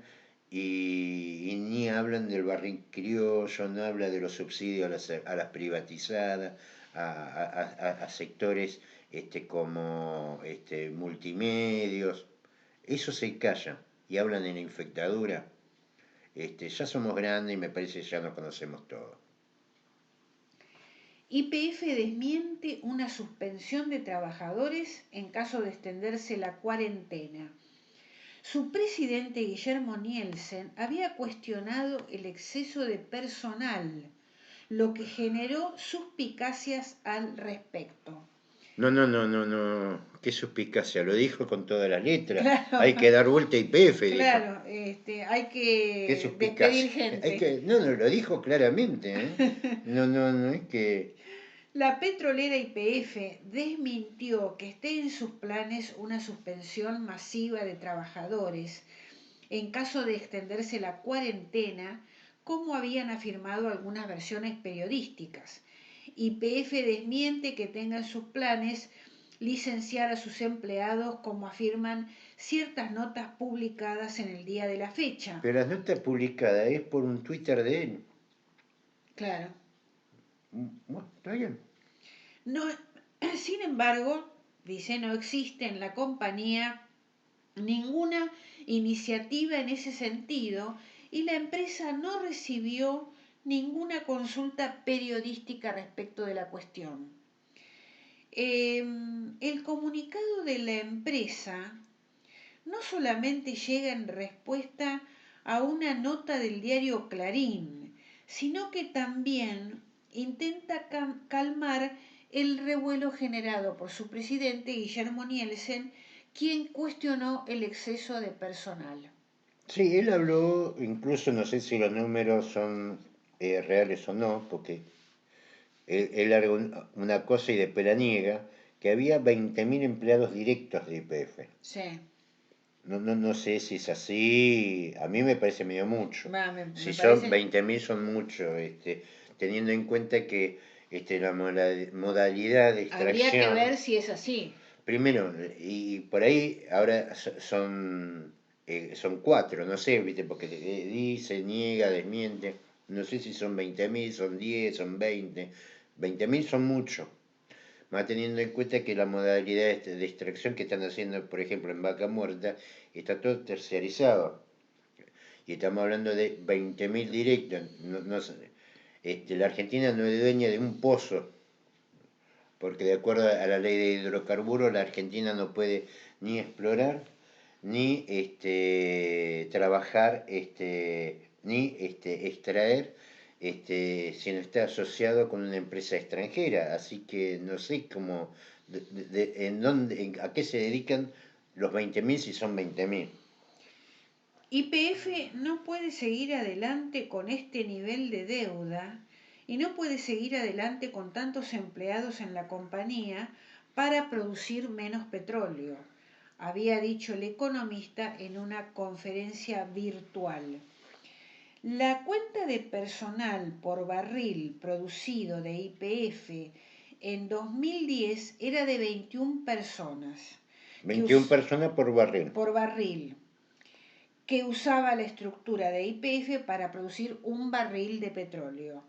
y ni hablan del barril criollo, no habla de los subsidios a las privatizadas, a sectores como multimedios. Eso se callan y hablan de la infectadura. Ya somos grandes y me parece que ya nos conocemos todos. YPF desmiente una suspensión de trabajadores en caso de extenderse la cuarentena. Su presidente Guillermo Nielsen había cuestionado el exceso de personal, lo que generó suspicacias al respecto. No. Qué suspicacia, lo dijo con todas las letras. Claro, Hay que dar vuelta a YPF, dijo. claro, hay Qué que suspicacia. despedir gente. No, lo dijo claramente, ¿eh? No, es que... La petrolera YPF desmintió que esté en sus planes una suspensión masiva de trabajadores en caso de extenderse la cuarentena, como habían afirmado algunas versiones periodísticas. YPF desmiente que tenga en sus planes licenciar a sus empleados, como afirman ciertas notas publicadas en el día de la fecha. Pero la nota publicada es por un Twitter de él. Claro. Bueno, está bien. No, sin embargo, dice, no existe en la compañía ninguna iniciativa en ese sentido y la empresa no recibió ninguna consulta periodística respecto de la cuestión. El comunicado de la empresa no solamente llega en respuesta a una nota del diario Clarín, sino que también intenta calmar el revuelo generado por su presidente Guillermo Nielsen, quien cuestionó el exceso de personal. Sí, él habló, incluso no sé si los números son reales o no, porque él largó una cosa y después la niega, que había 20.000 empleados directos de YPF. Sí. No sé si es así, a mí me parece medio mucho. Si son parece... 20.000 son mucho, teniendo en cuenta que la modalidad de extracción... Habría que ver si es así. Primero, y por ahí ahora son 4, no sé, ¿viste? Porque dice, niega, desmiente. No sé si son 20.000, son 10, son 20. 20.000 son mucho. Más teniendo en cuenta que la modalidad de extracción que están haciendo, por ejemplo, en Vaca Muerta, está todo terciarizado. Y estamos hablando de 20.000 directos. La Argentina no es dueña de un pozo, porque de acuerdo a la ley de hidrocarburos, la Argentina no puede ni explorar, ni trabajar, ni extraer, si no está asociado con una empresa extranjera. Así que no sé cómo, a qué se dedican los 20.000 si son 20.000. YPF no puede seguir adelante con este nivel de deuda y no puede seguir adelante con tantos empleados en la compañía para producir menos petróleo, había dicho el economista en una conferencia virtual. La cuenta de personal por barril producido de YPF en 2010 era de 21 personas. 21 personas por barril. Por barril, que usaba la estructura de YPF para producir un barril de petróleo.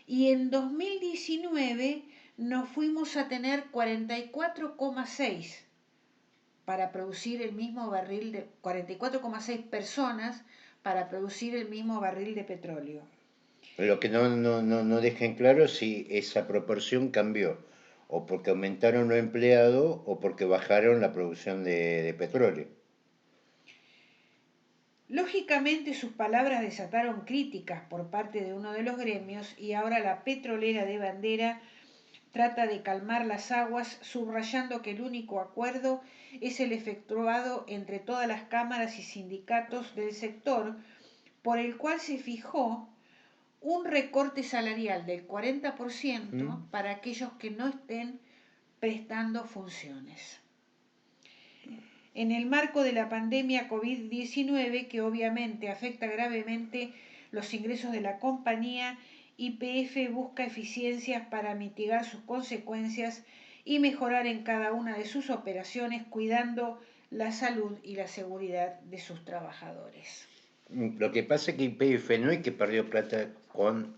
Y en 2019 nos fuimos a tener 44,6 para producir el mismo barril de 44,6 personas para producir el mismo barril de petróleo. Lo que no dejen claro si esa proporción cambió, o porque aumentaron los empleados o porque bajaron la producción de petróleo. Lógicamente sus palabras desataron críticas por parte de uno de los gremios y ahora la petrolera de bandera trata de calmar las aguas, subrayando que el único acuerdo es el efectuado entre todas las cámaras y sindicatos del sector, por el cual se fijó un recorte salarial del 40% para aquellos que no estén prestando funciones. En el marco de la pandemia COVID-19, que obviamente afecta gravemente los ingresos de la compañía, YPF busca eficiencias para mitigar sus consecuencias y mejorar en cada una de sus operaciones, cuidando la salud y la seguridad de sus trabajadores. Lo que pasa es que YPF no es que perdió plata con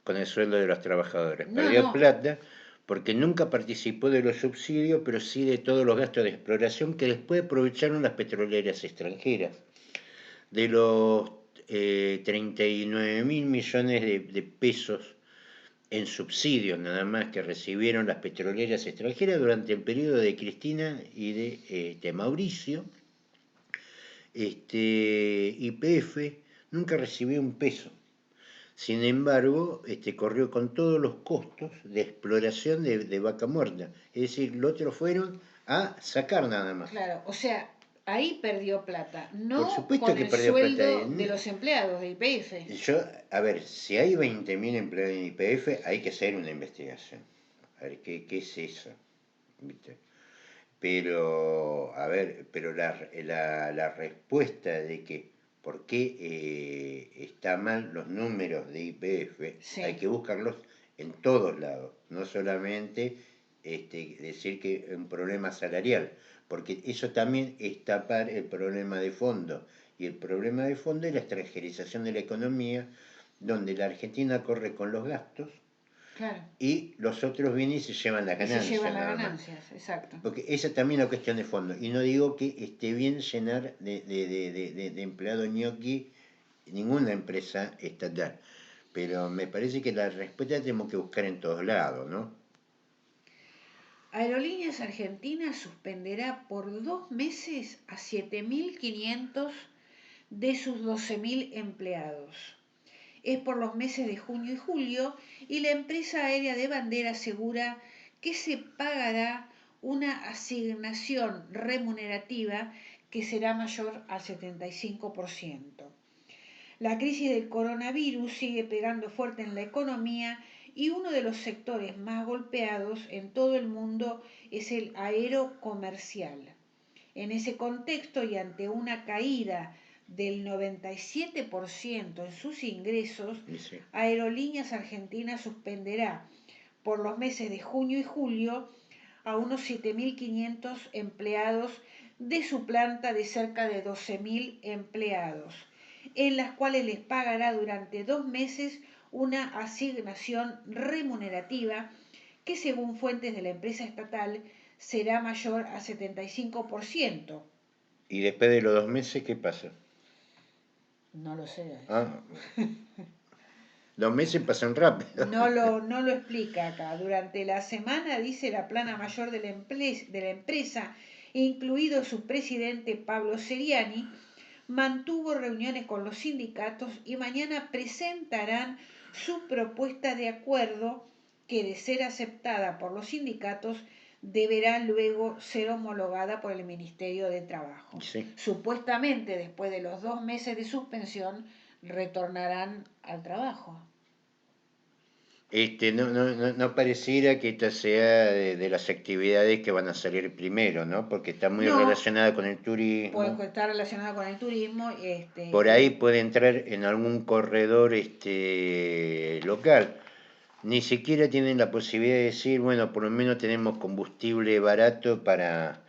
con el sueldo de los trabajadores. No, Perdió no, plata porque nunca participó de los subsidios, pero sí de todos los gastos de exploración que después aprovecharon las petroleras extranjeras. De los 39.000 millones de pesos en subsidios nada más que recibieron las petroleras extranjeras durante el periodo de Cristina y de Mauricio, YPF nunca recibió un peso. Sin embargo, corrió con todos los costos de exploración de vaca muerta. Es decir, los otros fueron a sacar nada más. claro, o sea, ahí perdió plata, Por no supuesto con que el perdió plata. sueldo de los empleados de YPF. Yo, a ver, si hay 20.000 empleados en YPF, hay que hacer una investigación. A ver, ¿qué es eso? ¿Viste? Pero, a ver, pero la respuesta de que por qué está mal los números de YPF, Sí. hay que buscarlos en todos lados, no solamente decir que es un problema salarial, porque eso también es tapar el problema de fondo, y el problema de fondo es la extranjerización de la economía, donde la Argentina corre con los gastos, Claro. y los otros vienen y se llevan las ganancias. Y se llevan las nada más. ganancias, exacto. Porque esa también es una cuestión de fondo. Y no digo que esté bien llenar de empleados ñoqui ninguna empresa estatal. Pero me parece que la respuesta la tenemos que buscar en todos lados, ¿no? Aerolíneas Argentinas suspenderá por 2 meses a 7.500 de sus 12.000 empleados. Es por los meses de junio y julio y la empresa aérea de bandera asegura que se pagará una asignación remunerativa que será mayor al 75%. La crisis del coronavirus sigue pegando fuerte en la economía y uno de los sectores más golpeados en todo el mundo es el aerocomercial. En ese contexto y ante una caída del 97% en sus ingresos, Sí. Aerolíneas Argentinas suspenderá por los meses de junio y julio a unos 7.500 empleados de su planta de cerca de 12.000 empleados, en las cuales les pagará durante 2 meses una asignación remunerativa que, según fuentes de la empresa estatal, será mayor a 75%. ¿Y después de los 2 meses qué pasa? No lo sé. Ah, 2 meses pasan rápido. No lo explica acá. Durante la semana, dice la plana mayor de la empresa, incluido su presidente Pablo Seriani, mantuvo reuniones con los sindicatos y mañana presentarán su propuesta de acuerdo que, de ser aceptada por los sindicatos, deberá luego ser homologada por el Ministerio de Trabajo. Sí. Supuestamente, después de los 2 meses de suspensión, retornarán al trabajo. No pareciera que esta sea de las actividades que van a salir primero, ¿no? Porque está muy relacionada con el turismo. Pues está relacionada con el turismo. Por ahí puede entrar en algún corredor local. Ni siquiera tienen la posibilidad de decir, bueno, por lo menos tenemos combustible barato para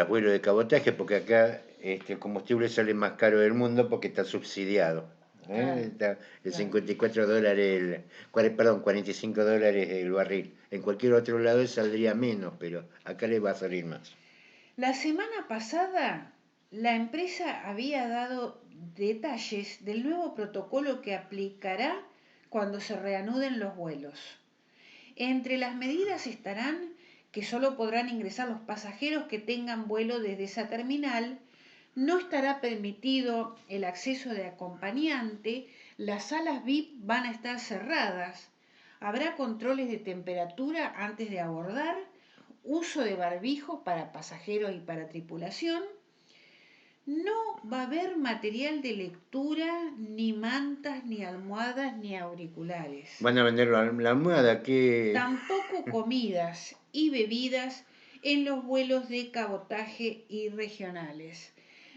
vuelo de cabotaje, porque acá el combustible sale más caro del mundo porque está subsidiado. Está el $54, 45 dólares el barril. En cualquier otro lado saldría menos, pero acá le va a salir más. La semana pasada, la empresa había dado detalles del nuevo protocolo que aplicará cuando se reanuden los vuelos. Entre las medidas estarán que solo podrán ingresar los pasajeros que tengan vuelo desde esa terminal, no estará permitido el acceso de acompañante, las salas VIP van a estar cerradas, habrá controles de temperatura antes de abordar, uso de barbijo para pasajeros y para tripulación. No va a haber material de lectura, ni mantas, ni almohadas, ni auriculares. Van a vender la almohada, que Tampoco comidas y bebidas en los vuelos de cabotaje y regionales.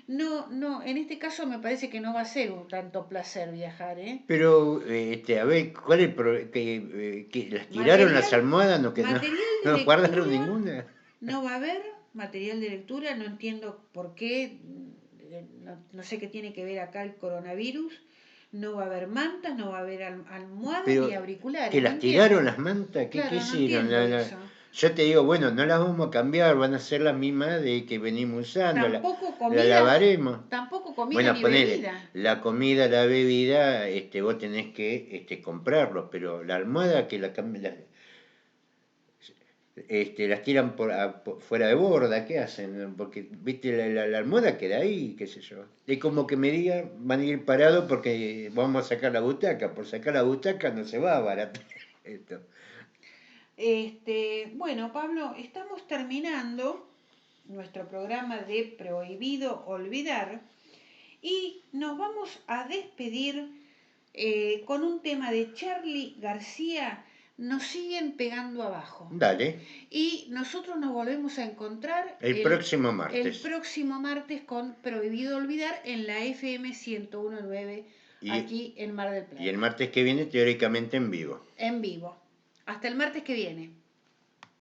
No, en este caso me parece que no va a ser un tanto placer viajar, ¿eh? Pero, a ver, ¿cuál es el problema? ¿Que las tiraron las almohadas? ¿No guardaron ninguna? No va a haber material de lectura, no entiendo por qué. no sé qué tiene que ver acá el coronavirus, no va a haber mantas, no va a haber almohadas Pero ni auriculares. que no las entiendo. tiraron las mantas, ¿qué Claro, no hicieron? entiendo eso. Yo te digo, bueno, no las vamos a cambiar, van a ser las mismas de que venimos usando, Tampoco la comida, lavaremos. tampoco comida Bueno, ni ponele, bebida. la comida, la bebida, vos tenés que comprarlos, pero la almohada que las tiran fuera de borda, ¿qué hacen? Porque, viste, la almohada queda ahí, qué sé yo. Es como que me digan, van a ir parados porque vamos a sacar la butaca. Por sacar la butaca no se va a barato esto. Bueno, Pablo, estamos terminando nuestro programa de Prohibido Olvidar y nos vamos a despedir con un tema de Charly García, Nos siguen pegando abajo. Dale, Y nosotros nos volvemos a encontrar el próximo el martes. próximo martes con Prohibido Olvidar en la FM 101.9 aquí en Mar del Plata. Y el martes que viene, teóricamente en vivo. En vivo. Hasta el martes que viene.